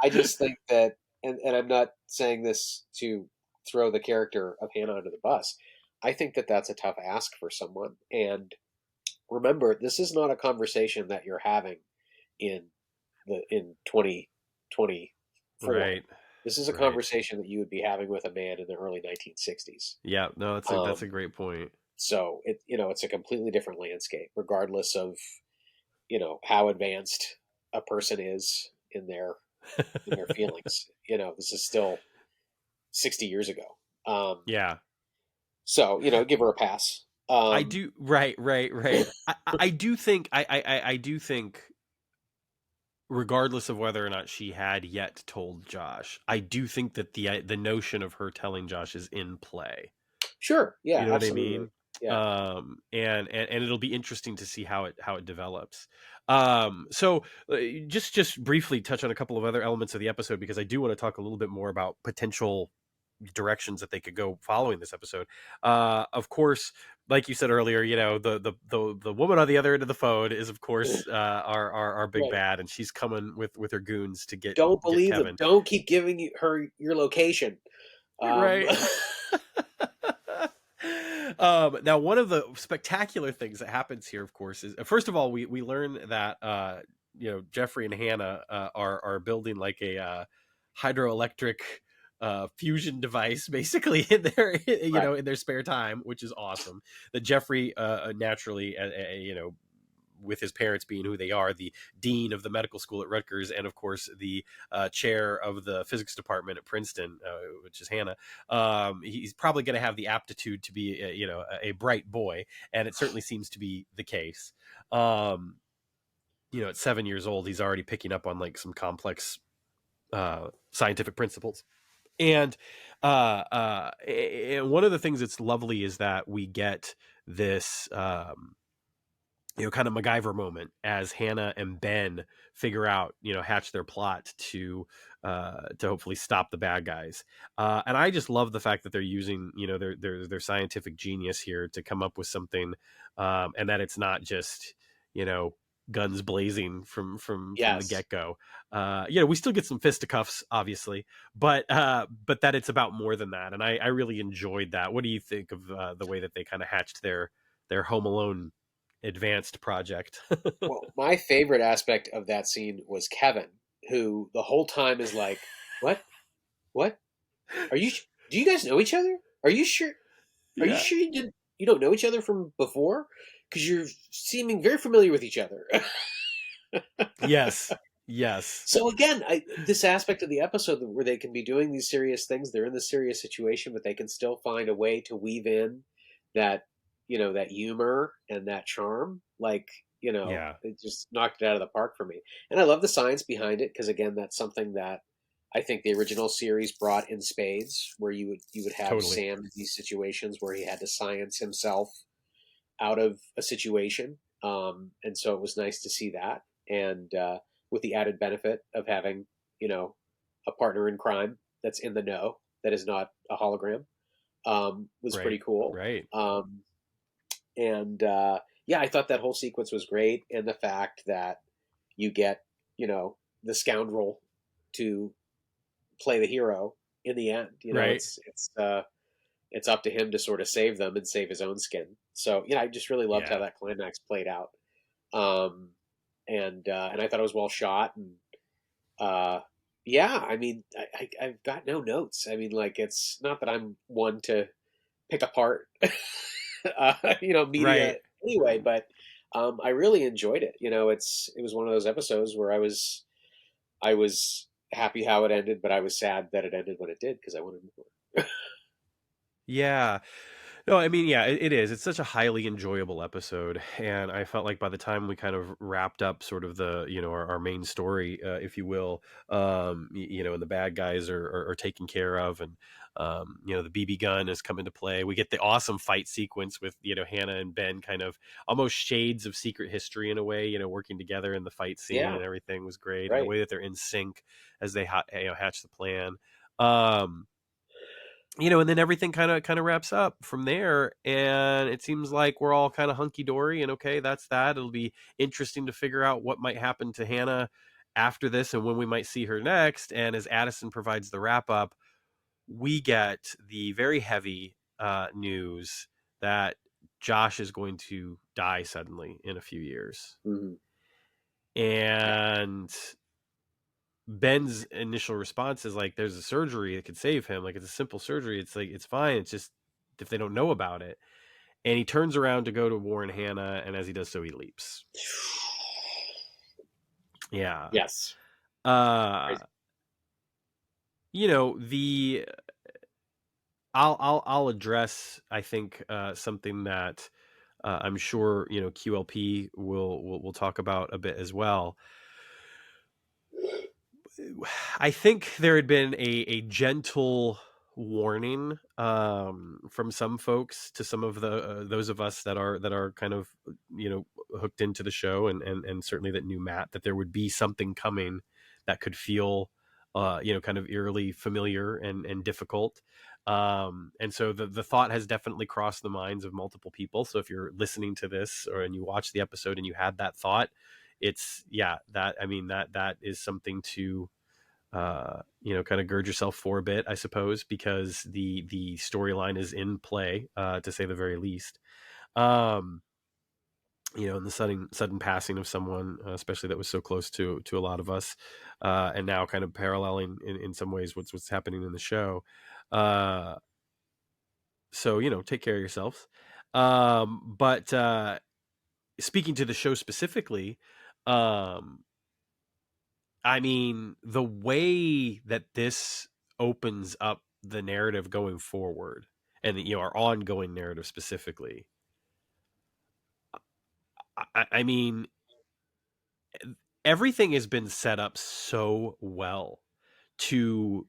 I just think that, and I'm not saying this to throw the character of Hannah under the bus. I think that that's a tough ask for someone. And remember, this is not a conversation that you're having in in 2024. Right, This is a right. conversation that you would be having with a man in the early 1960s. Yeah, no, that's a Um, great point. so it's a completely different landscape, regardless of how advanced a person is in their feelings. This is still 60 years ago. Um, Yeah, so give her a pass. I do. Right, right, right. I do think I do think, regardless of whether or not she had yet told Josh, I do think that the notion of her telling Josh is in play. Sure, You yeah, know what I absolutely, mean? yeah. And it'll be interesting to see how it develops. So just briefly touch on a couple of other elements of the episode, because I do want to talk a little bit more about potential directions that they could go following this episode. Of course, like you said earlier, you know, the woman on the other end of the phone is, of course, our big Right. bad, and she's coming with her goons to Don't get believe them. Kevin. Don't keep giving her your location. Um, Right. Now, one of the spectacular things that happens here, of course, is, first of all, we learn that you know, Jeffrey and Hannah are building like a hydroelectric fusion device, basically, in their you right. know, in their spare time, which is awesome. That Jeffrey naturally, you know, with his parents being who they are, the dean of the medical school at Rutgers, and of course the chair of the physics department at Princeton, which is Hannah. He's probably going to have the aptitude to be, you know, a bright boy, and it certainly seems to be the case. Um, you know, at 7 years old, he's already picking up on like some complex scientific principles. And and one of the things that's lovely is that we get this you know, kind of MacGyver moment as Hannah and Ben figure out, you know, hatch their plot to hopefully stop the bad guys. And I just love the fact that they're using, you know, their scientific genius here to come up with something, and that it's not just, you know, guns blazing from the Yes. get go. You know, we still get some fisticuffs, obviously, but that it's about more than that. And I really enjoyed that. What do you think of the way that they kind of hatched their Home Alone advanced project? Well, my favorite aspect of that scene was Kevin, who the whole time is like, "What? What? Are you? Do you guys know each other? Are you sure? Are you Yeah. sure you don't know each other from before? Because you're seeming very familiar with each other." Yes. Yes. So again, this aspect of the episode where they can be doing these serious things, they're in this serious situation, but they can still find a way to weave in that, that humor and that charm. Like, Yeah. it just knocked it out of the park for me. And I love the science behind it because again, that's something that I think the original series brought in spades, where you would have Totally. Sam in these situations where he had to science himself out of a situation. And so it was nice to see that. And with the added benefit of having, a partner in crime that's in the know, that is not a hologram. was pretty Right. cool. Right. And yeah, I thought that whole sequence was great, and the fact that you get, the scoundrel to play the hero in the end. Right. It's up to him to sort of save them and save his own skin. So I just really loved how Yeah. that climax played out. Um, and I thought it was well shot, and uh, yeah, I mean, I've got no notes. I mean, like, it's not that I'm one to pick apart, media Right. anyway, but I really enjoyed it. It was one of those episodes where I was happy how it ended, but I was sad that it ended when it did because I wanted more. Yeah. No, I mean, yeah, it is. It's such a highly enjoyable episode, and I felt like by the time we kind of wrapped up sort of the, our main story, if you will, and the bad guys are taken care of, and the BB gun has come into play. We get the awesome fight sequence with Hannah and Ben, kind of almost shades of Secret History in a way, working together in the fight scene, Yeah, and everything was great, and the right. way that they're in sync as they hatch the plan. Um, and then everything kind of wraps up from there, and it seems like we're all kind of hunky dory, and okay, that's that. It'll be interesting to figure out what might happen to Hannah after this and when we might see her next. And as Addison provides the wrap up, we get the very heavy news that Josh is going to die suddenly in a few years. Hmm. Yeah. And Ben's initial response is like, there's a surgery that could save him. Like, it's a simple surgery. It's like, it's fine. It's just if they don't know about it. And he turns around to go to warn Hannah, and as he does so, he leaps. Yeah. Yes. Uh, Crazy. the I'll address, I think, something that I'm sure QLP will talk about a bit as well. I think there had been a gentle warning from some folks to some of the those of us that are kind of hooked into the show, and certainly that knew Matt, that there would be something coming that could feel kind of eerily familiar and difficult. And so the thought has definitely crossed the minds of multiple people. So if you're listening to this and you watch the episode and you had that thought, it's that, I mean, that is something to kind of gird yourself for a bit, I suppose, because the storyline is in play, to say the very least. um and the sudden passing of someone, especially that was so close to a lot of us, and now kind of paralleling in some ways what's happening in the show. So take care of yourselves. But speaking to the show specifically, um I mean, the way that this opens up the narrative going forward, and our ongoing narrative specifically, I mean, everything has been set up so well to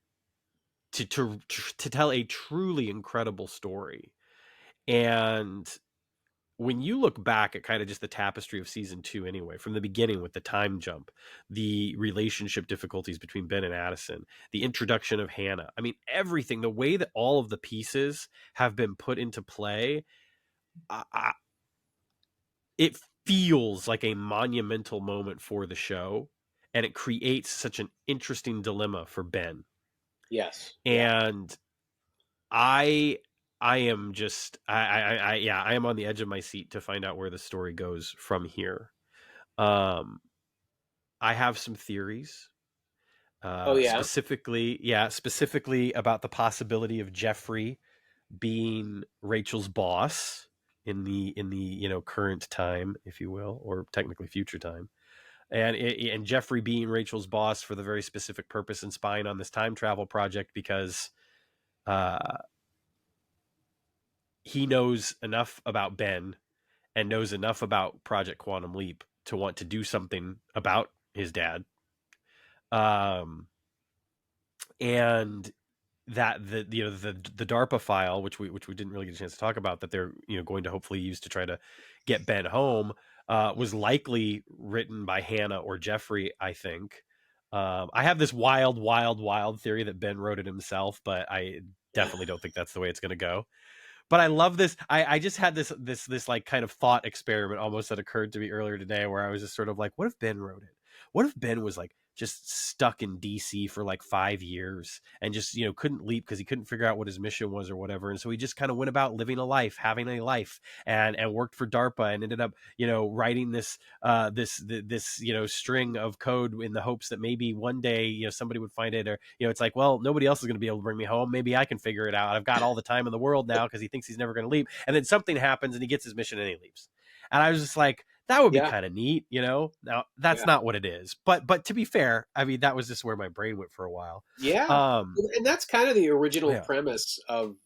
to tell a truly incredible story. And when you look back at kind of just the tapestry of season 2 anyway, from the beginning with the time jump, the relationship difficulties between Ben and Addison, the introduction of Hannah, I mean, everything, the way that all of the pieces have been put into play, I, it feels like a monumental moment for the show, and it creates such an interesting dilemma for Ben. Yes. Yeah. And I I am just I am on the edge of my seat to find out where the story goes from here. Um I have some theories. Oh yeah. Specifically about the possibility of Jeffrey being Rachel's boss in the current time, if you will, or technically future time. And Jeffrey being Rachel's boss for the very specific purpose and spying on this time travel project because uh he knows enough about Ben and knows enough about Project Quantum Leap to want to do something about his dad. Um, and that the DARPA file, which we didn't really get a chance to talk about, that they're going to hopefully use to try to get Ben home, was likely written by Hannah or Jeffrey, I think. I have this wild theory that Ben wrote it himself, but I definitely don't think that's the way it's going to go. But I love this. I just had this like kind of thought experiment almost that occurred to me earlier today, where I was just sort of like, what if Ben wrote it? What if Ben was like just stuck in DC for like 5 years and just, couldn't leap because he couldn't figure out what his mission was or whatever. And so he just kind of went about living a life, having a life, and worked for DARPA and ended up, writing this string of code in the hopes that maybe one day, somebody would find it, or, it's like, well, nobody else is going to be able to bring me home. Maybe I can figure it out. I've got all the time in the world now, because he thinks he's never going to leave. And then something happens and he gets his mission and he leaves. And I was just like, that would be Yeah, kind of neat, Now that's yeah, not what it is, but to be fair, I mean, that was just where my brain went for a while. yeah. Um, And that's kind of the original yeah, premise of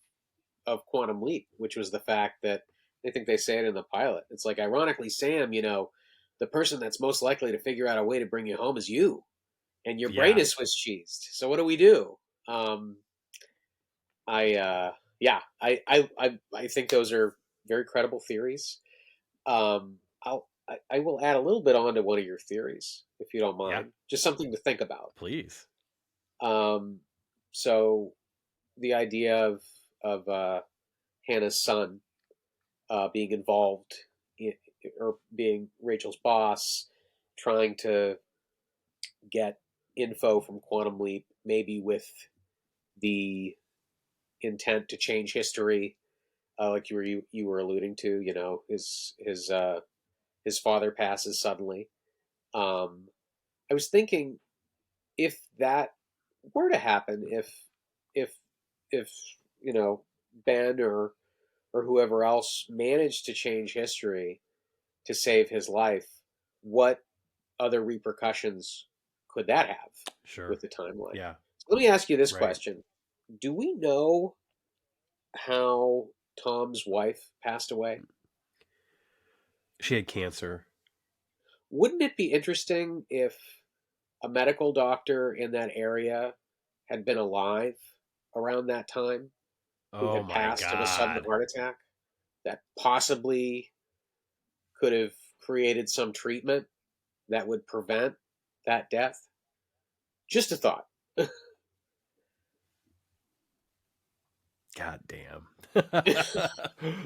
Quantum Leap, which was the fact that I think they say it in the pilot. It's like, ironically, Sam, the person that's most likely to figure out a way to bring you home is you, and your brain yeah, is Swiss cheesed. So what do we do? Um, yeah, I think those are very credible theories. I will add a little bit on to one of your theories, if you don't yeah. mind, just something to think about. Please. Um, so the idea of Hannah's son being involved in, or being Rachel's boss, trying to get info from Quantum Leap, maybe with the intent to change history, like you were alluding to. His father passes suddenly. Um, I was thinking, if that were to happen, if if Ben or whoever else managed to change history to save his life, what other repercussions could that have Sure. with the timeline? Yeah. So let me ask you this Right. question: do we know how Tom's wife passed away? She had cancer. Wouldn't it be interesting if a medical doctor in that area had been alive around that time, who Oh had my passed of a sudden God. heart attack, that possibly could have created some treatment that would prevent that death? Just a thought. God damn.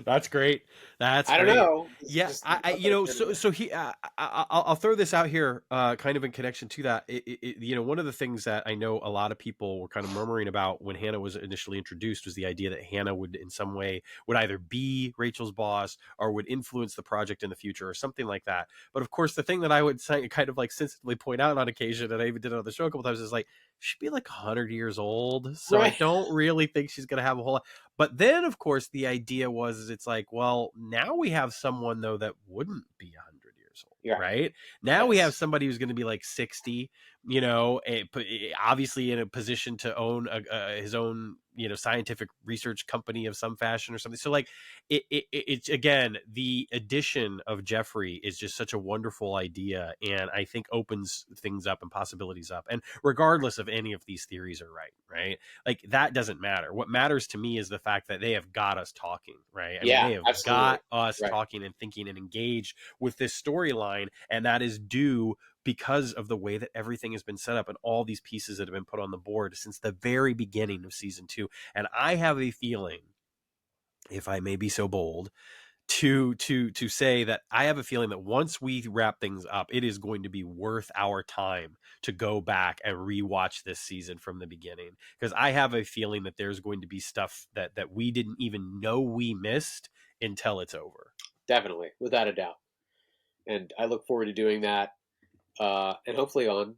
That's great. That's I don't great. know. It's Yeah, just a thought that occurred to so me. I'll throw this out here, kind of in connection to that. One of the things that I know a lot of people were kind of murmuring about when Hannah was initially introduced was the idea that Hannah would, in some way, would either be Rachel's boss or would influence the project in the future or something like that. But of course, the thing that I would say, kind of like sensitively point out on occasion, and I even did it on the show a couple times, is like, she'd be like 100 years old, so I Right. don't really think she's going to have a whole lot. But then, of course, the idea was, is it's like, well, now we have someone, though, that wouldn't be 100 years old, Yeah. right? Now we have Yes. somebody who's going to be like 60, obviously in a position to own his own, scientific research company of some fashion or something. So like, it's again, the addition of Jeffrey is just such a wonderful idea, and I think opens things up and possibilities up. And regardless of any of these theories are right, like that doesn't matter. What matters to me is the fact that they have got us talking, right? I mean, Yeah. they have Absolutely. got us Right. talking and thinking and engaged with this storyline, and that is due because of the way that everything has been set up and all these pieces that have been put on the board since the very beginning of season 2. And I have a feeling, if I may be so bold, to say that I have a feeling that once we wrap things up, it is going to be worth our time to go back and rewatch this season from the beginning, because I have a feeling that there's going to be stuff that we didn't even know we missed until it's over. Definitely. Without a doubt. And I look forward to doing that, and hopefully on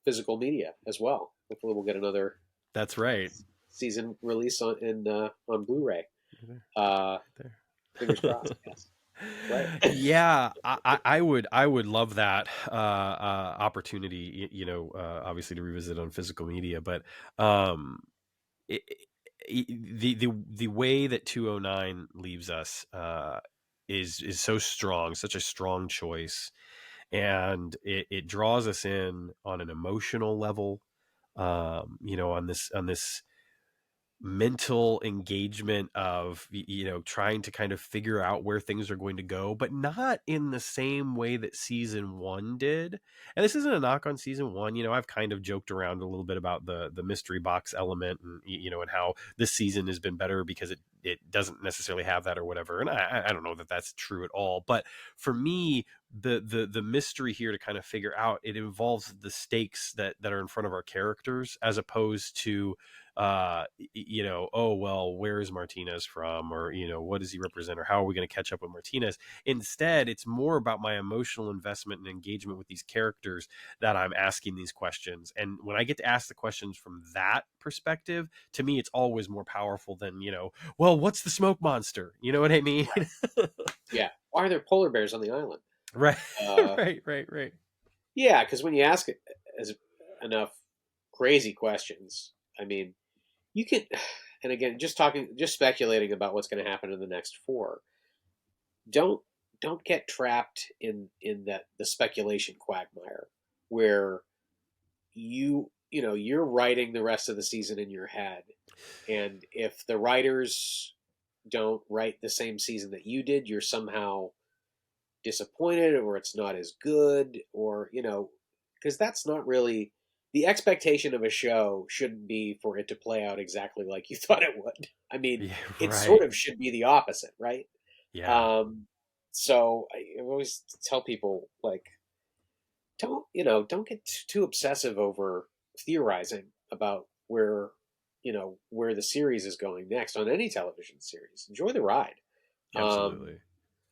physical media as well. Hopefully, we'll get another That's right. season release on Blu-ray. Right Uh, there. Fingers crossed. Yes. Right. Yeah, I would love that opportunity, obviously to revisit on physical media, but um, it, the way that 209 leaves us is so strong, such a strong choice, and it draws us in on an emotional level, on this mental engagement of, you know, trying to kind of figure out where things are going to go, but not in the same way that season 1 did. And this isn't a knock on season 1. You know, I've kind of joked around a little bit about the mystery box element, and, you know, and how this season has been better because it doesn't necessarily have that or whatever. And I don't know that that's true at all, but for me, the mystery here to kind of figure out, it involves the stakes that are in front of our characters, as opposed to you know, oh well, where is Martinez from, or, you know, what does he represent, or how are we going to catch up with Martinez. Instead, it's more about my emotional investment and engagement with these characters that I'm asking these questions. And when I get to ask the questions from that perspective, to me it's always more powerful than, you know, well, what's the smoke monster, you know what I mean? Yeah. Why are there polar bears on the island? Right. Uh, Right. yeah, because when you ask it as enough crazy questions, I mean, you can, and again, just speculating about what's going to happen in the next four. Don't don't get trapped in that the speculation quagmire where you know you're writing the rest of the season in your head, and if the writers don't write the same season that you did, you're somehow disappointed, or it's not as good, or you know, because that's not really the expectation of a show. Shouldn't be for it to play out exactly like you thought it would. I mean, Yeah, it right. sort of should be the opposite, right? Yeah. um so I always tell people, like, don't get too obsessive over theorizing about where the series is going next on any television series. Enjoy the ride. um Absolutely.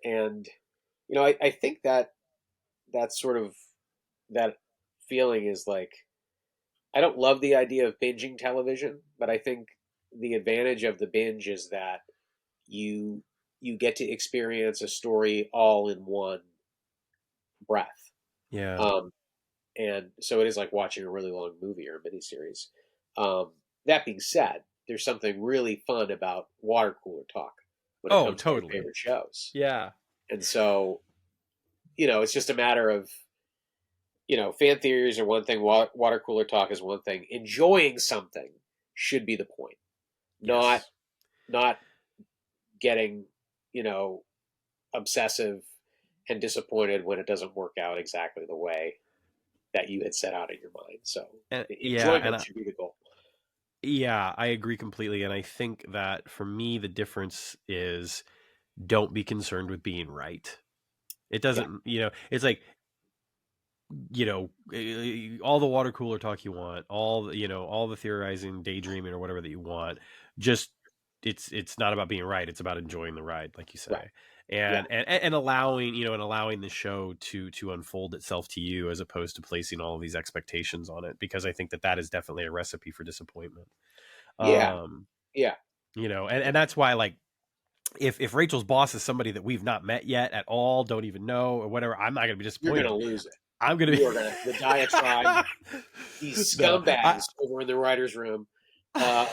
and I think that that's sort of that feeling is like, I don't love the idea of binging television, but I think the advantage of the binge is that you you get to experience a story all in one breath. Yeah. Um, and so it is like watching a really long movie or a miniseries. That being said, there's something really fun about water cooler talk when it Oh, comes to our totally. favorite shows. Yeah. And so, it's just a matter of, fan theories are one thing, water cooler talk is one thing. Enjoying something should be the point, not Yes. not getting, you know, obsessive and disappointed when it doesn't work out exactly the way that you had set out in your mind. So And yeah, enjoyment should be the goal. yeah, I agree completely. And I think that for me, the difference is, don't be concerned with being right. It Yeah, doesn't, you know, it's like, you know, all the water cooler talk you want, all the theorizing, daydreaming, or whatever that you want. Just, it's not about being right. It's about enjoying the ride, like you right. say, Yeah, and allowing, and allowing the show to unfold itself to you, as opposed to placing all of these expectations on it, because I think that is definitely a recipe for disappointment. yeah, Um, yeah. and that's why, like, if Rachel's boss is somebody that we've not met yet at all, don't even know, or whatever, I'm not going to be You're gonna disappointed. lose it. I'm going to You are gonna the diatribe. be These no. scumbags over in the writers' room. Uh,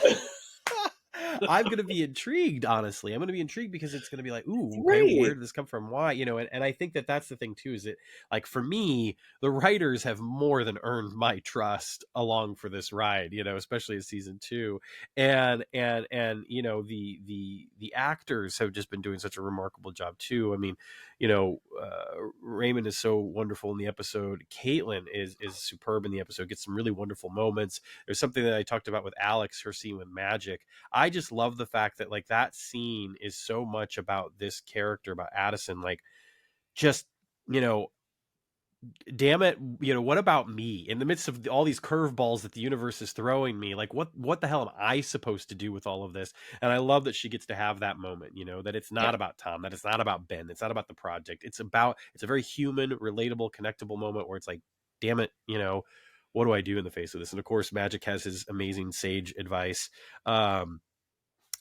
I'm going to be intrigued, honestly. I'm going to be intrigued because it's going to be like, ooh, okay, where great. did this come from? Why? And I think that that's the thing too, is that, like, for me, the writers have more than earned my trust along for this ride, especially in season 2. And the actors have just been doing such a remarkable job too. I mean, Raymond is so wonderful in the episode. Caitlin is superb in the episode, gets some really wonderful moments. There's something that I talked about with Alex, her scene with Magic. I just love the fact that, like, that scene is so much about this character, about Addison, like, just, you know, damn it, what about me in the midst of all these curveballs that the universe is throwing me? Like, what the hell am I supposed to do with all of this? And I love that she gets to have that moment, that it's Yeah, not about Tom, that it's not about Ben, it's not about the project. It's a very human, relatable, connectable moment where it's like, damn it, what do I do in the face of this? And of course, Magic has his amazing sage advice.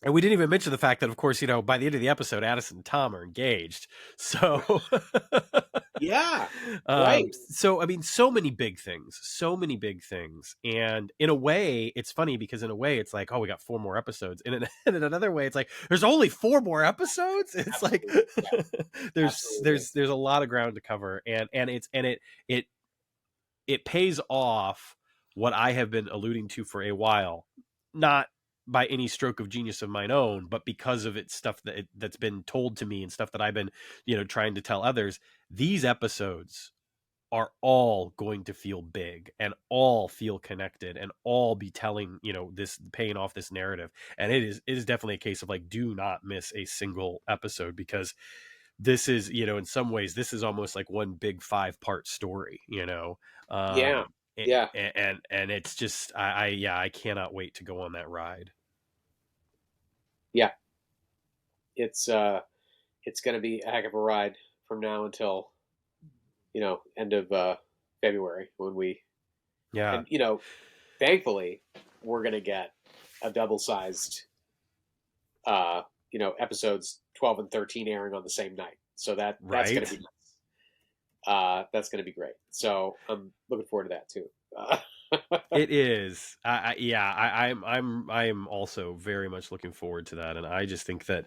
And we didn't even mention the fact that, of course, by the end of the episode, Addison and Tom are engaged. So, yeah, right. so I mean, so many big things, so many big things. And in a way, it's funny because in a way, it's like, oh, we got 4 more episodes. And in another way, it's like, there's only 4 more episodes. It's like, Absolutely. Yeah, there's absolutely. there's there's a lot of ground to cover, and it pays off what I have been alluding to for a while. Not by any stroke of genius of mine own, but because of it's stuff that's been told to me and stuff that I've been, trying to tell others. These episodes are all going to feel big and all feel connected and all be telling, this, paying off this narrative. And it is definitely a case of like, do not miss a single episode, because this is, in some ways, this is almost like one big 5-part story, Yeah, um, yeah, and it's just, yeah, I cannot wait to go on that ride. yeah. It's going to be a heck of a ride from now until end of February when we Yeah. and thankfully we're going to get a double sized episodes 12 and 13 airing on the same night. So that's going to Right. be nice. That's going to be great. So I'm looking forward to that too. It is. Yeah, I'm also very much looking forward to that, and I just think that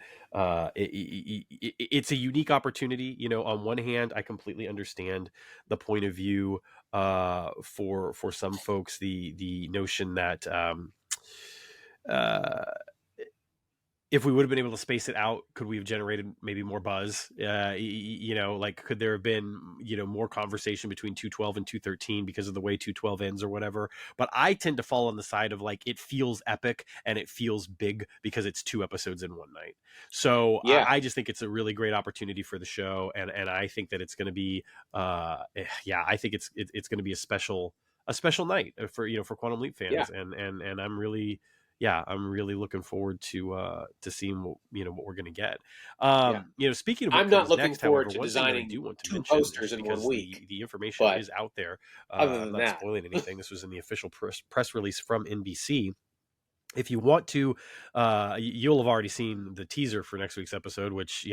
it's a unique opportunity. On one hand, I completely understand the point of view for some folks, the notion that uh, if we would have been able to space it out, could we have generated maybe more buzz? Like, could there have been, more conversation between 212 and 213 because of the way 212 ends or whatever? But I tend to fall on the side of like, it feels epic and it feels big because it's 2 episodes in one night. So Yeah, I just think it's a really great opportunity for the show. And I think that it's going to be, yeah, I think it's going to be a special night for Quantum Leap yeah, fans. And I'm really, yeah, I'm really looking forward to seeing what we're going to get. yeah. Speaking of what I'm not comes looking next, however, forward to one thing that I designing do want to 2 mention, posters just in one because week, the information but is out there, other I'm than not that, spoiling anything. This was in the official press release from NBC. If you want to, you'll have already seen the teaser for next week's episode, which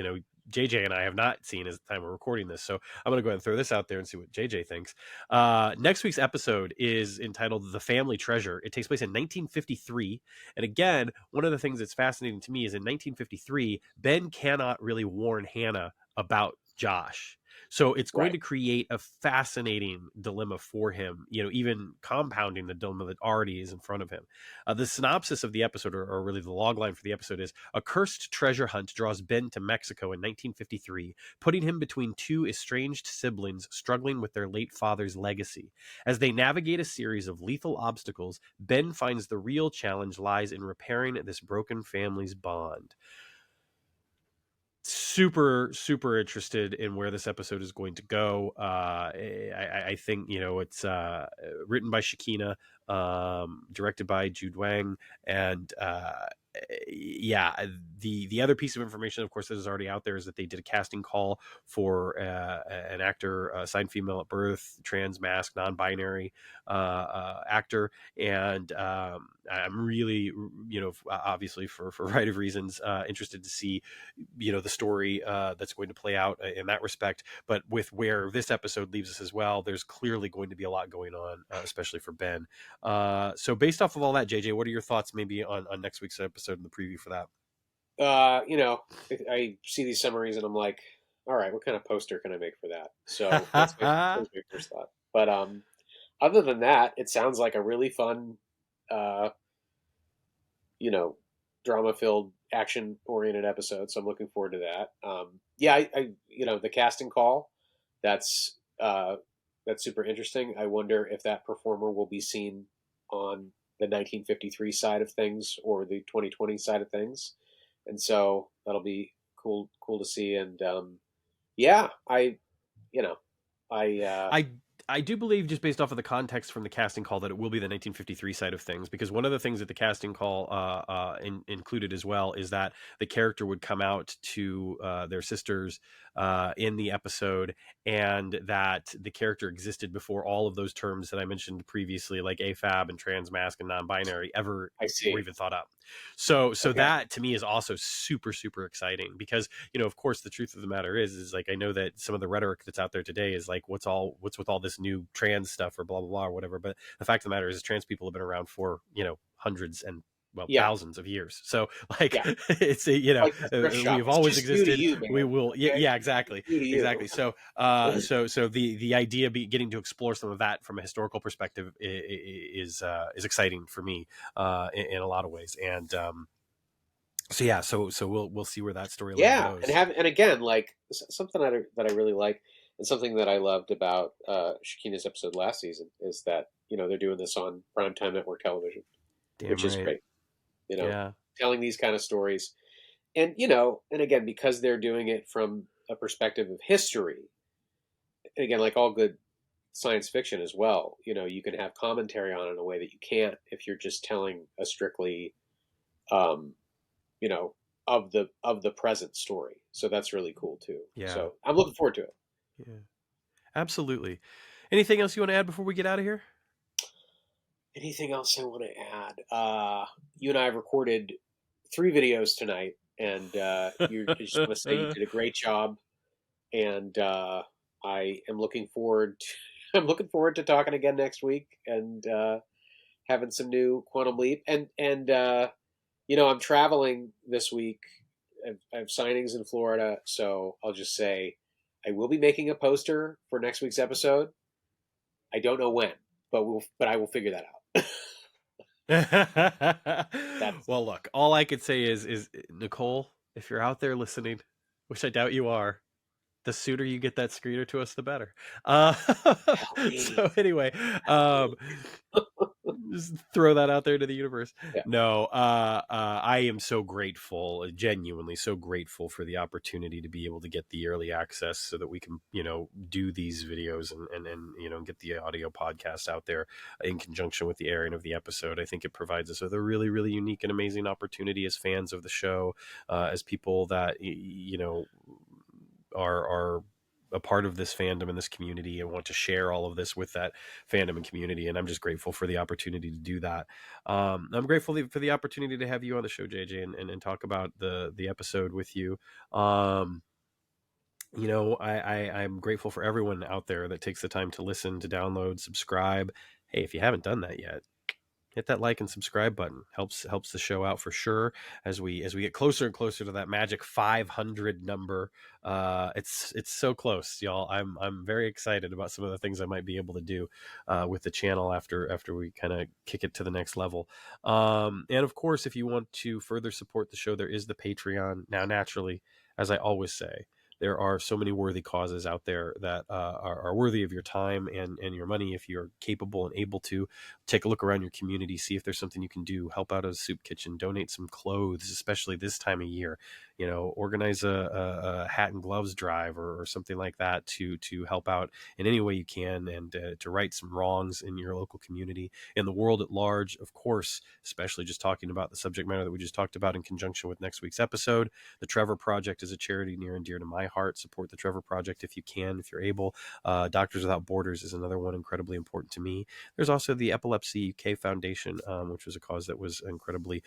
JJ and I have not seen as the time we're recording this. So I'm going to go ahead and throw this out there and see what JJ thinks. Next week's episode is entitled "The Family Treasure." It takes place in 1953, and again, one of the things that's fascinating to me is in 1953, Ben cannot really warn Hannah about Josh. So it's going right? to create a fascinating dilemma for him, even compounding the dilemma that already is in front of him. The synopsis of the episode, or really the logline for the episode, is: a cursed treasure hunt draws Ben to Mexico in 1953, putting him between 2 estranged siblings struggling with their late father's legacy. As they navigate a series of lethal obstacles, Ben finds the real challenge lies in repairing this broken family's bond. Super interested in where this episode is going to go. I think it's written by Shakina, directed by Jude Wang, and yeah, the other piece of information, of course, that is already out there, is that they did a casting call for an actor, assigned female at birth, trans, mask, non-binary actor, and I'm really, obviously for a variety of reasons, interested to see the story that's going to play out in that respect. But with where this episode leaves us as well, there's clearly going to be a lot going on, especially for Ben. So based off of all that, JJ, what are your thoughts maybe on next week's episode and the preview for that? I see these summaries and I'm like, all right, what kind of poster can I make for that? So that's my first thought. But other than that, it sounds like a really fun, uh, you know, drama filled, action oriented episode. So I'm looking forward to that. Yeah, the casting call, that's uh, that's super interesting. I wonder if that performer will be seen on the 1953 side of things or the 2020 side of things, and so that'll be cool to see. And yeah, you know, I I I do believe, just based off of the context from the casting call, that it will be the 1953 side of things, because one of the things that the casting call included as well is that the character would come out to their sisters in the episode, and that the character existed before all of those terms that I mentioned previously, like AFAB and trans, mask, and non-binary, ever I were see. even thought up. So Okay, that to me is also super exciting, because of course, the truth of the matter is like, I know that some of the rhetoric that's out there today is like, what's with all this new trans stuff or blah blah blah or whatever. But the fact of the matter is trans people have been around for hundreds and well, Yeah, thousands of years. So like yeah. it's a, you know, Like the thrift shop. we've It's always just new to existed. you, We man. will. Yeah, Okay, yeah, it's exactly. new to you. Exactly. So so the idea be getting to explore some of that from a historical perspective is exciting for me in a lot of ways. And so yeah, so we'll see where that storyline Yeah, and goes. have and again, like something that I really like, and something that I loved about Shakina's episode last season is that they're doing this on primetime network television, Damn which is right. great. You know, Yeah. telling these kind of stories, and and again because they're doing it from a perspective of history. And again, like all good science fiction as well, you can have commentary on it in a way that you can't if you're just telling a strictly um, you know, of the present story. So that's really cool too. Yeah. So I'm looking forward to it. Yeah. Absolutely. Anything else you want to add before we get out of here? Anything else I want to add? You and I have recorded 3 videos tonight, and I just want to say you did a great job, and I am looking forward. I'm looking forward to talking again next week and having some new Quantum Leap, and I'm traveling this week. I have signings in Florida, so I'll just say I will be making a poster for next week's episode. I don't know when, but I will figure that out. That's Well, look, all I could say is Nicole, if you're out there listening, which I doubt you are, the sooner you get that screener to us, the better. Uh, help me, so anyway, help me. just throw that out there to the universe. Yeah, No, I am so grateful, genuinely so grateful for the opportunity to be able to get the early access so that we can, do these videos and get the audio podcast out there in conjunction with the airing of the episode. I think it provides us with a really, really unique and amazing opportunity as fans of the show, as people that, are a part of this fandom and this community and want to share all of this with that fandom and community. And I'm just grateful for the opportunity to do that. I'm grateful for the opportunity to have you on the show, JJ, and talk about the episode with you. I'm grateful for everyone out there that takes the time to listen, to download, subscribe. Hey, if you haven't done that yet, hit that like and subscribe button. Helps the show out for sure as we get closer and closer to that magic 500 number. It's so close, y'all. I'm very excited about some of the things I might be able to do with the channel after we kind of kick it to the next level. And of course, if you want to further support the show, there is the Patreon. Now, naturally, as I always say, there are so many worthy causes out there that are worthy of your time and your money if you're capable and able to. Take a look around your community, see if there's something you can do. Help out at a soup kitchen, donate some clothes, especially this time of year. Organize a hat and gloves drive or something like that to help out in any way you can and to right some wrongs in your local community, in the world at large, of course, especially just talking about the subject matter that we just talked about in conjunction with next week's episode. The Trevor Project is a charity near and dear to my heart. Support the Trevor Project if you can, if you're able. Doctors Without Borders is another one incredibly important to me. There's also the Epilepsy UK Foundation, which was a cause that was incredibly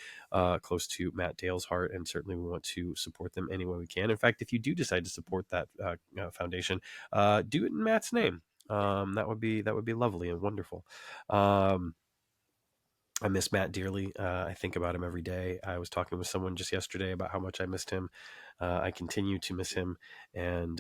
close to Matt Dale's heart, and certainly we want to support them any way we can. In fact, if you do decide to support that foundation, do it in Matt's name. That would be lovely and wonderful. I miss Matt dearly. I think about him every day. I was talking with someone just yesterday about how much I missed him. I continue to miss him, and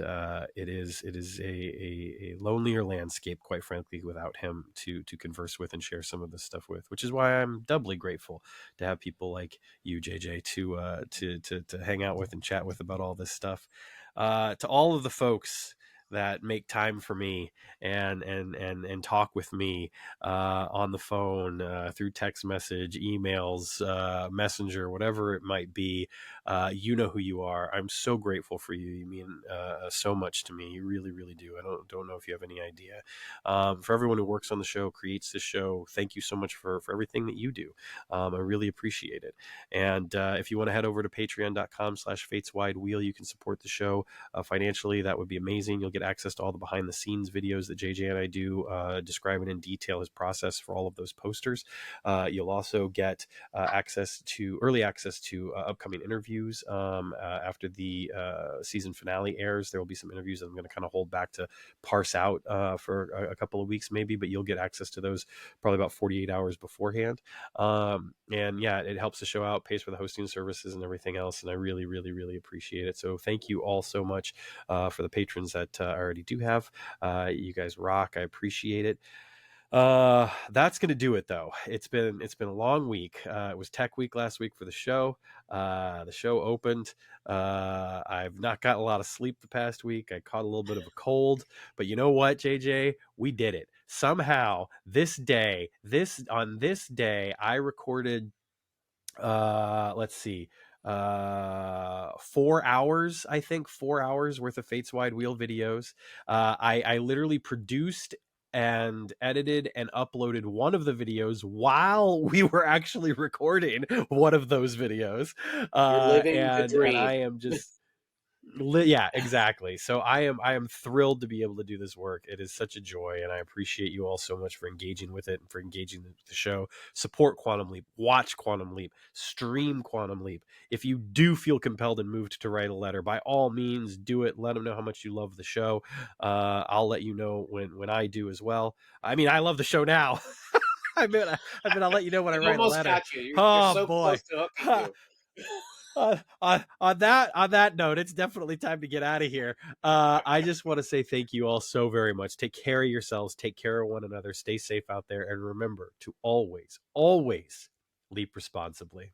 it is a lonelier landscape, quite frankly, without him to converse with and share some of this stuff with. Which is why I'm doubly grateful to have people like you, JJ, to hang out with and chat with about all this stuff. To all of the folks that make time for me and talk with me on the phone, through text message, emails, messenger, whatever it might be. You know who you are. I'm so grateful for you. You mean so much to me. You really, really do. I don't know if you have any idea. For everyone who works on the show, creates the show, thank you so much for everything that you do. I really appreciate it. And if you want to head over to patreon.com/fateswidewheel, you can support the show financially. That would be amazing. You'll get get access to all the behind the scenes videos that JJ and I do, describing in detail his process for all of those posters. You'll also get early access to upcoming interviews after the season finale airs. There will be some interviews that I'm going to kind of hold back to parse out for a couple of weeks maybe, but you'll get access to those probably about 48 hours beforehand. And yeah, it helps the show out, pays for the hosting services and everything else, and I really, really, really appreciate it. So thank you all so much for the patrons that I already do have. You guys rock. I appreciate it. That's gonna do it though. It's been a long week. It was tech week last week for the show. The show opened. I've not gotten a lot of sleep the past week. I caught a little bit of a cold, but you know what, JJ, we did it somehow. This day I recorded let's see, 4 hours, I think 4 hours worth of Fates Wide Wheel videos. I literally produced and edited and uploaded one of the videos while we were actually recording one of those videos. You're living the And I dream. am just yeah, exactly. So I am thrilled to be able to do this work. It is such a joy, and I appreciate you all so much for engaging with it and for engaging with the show. Support Quantum Leap, watch Quantum Leap, stream Quantum Leap. If you do feel compelled and moved to write a letter, by all means do it. Let them know how much you love the show. I'll let you know when I do as well. I mean, I love the show now. I'll let you know when I I've write a almost letter. got you. You're Oh so boy. close to hooking you. On that note, it's definitely time to get out of here. I just want to say thank you all so very much. Take care of yourselves, take care of one another, stay safe out there, and remember to always leap responsibly.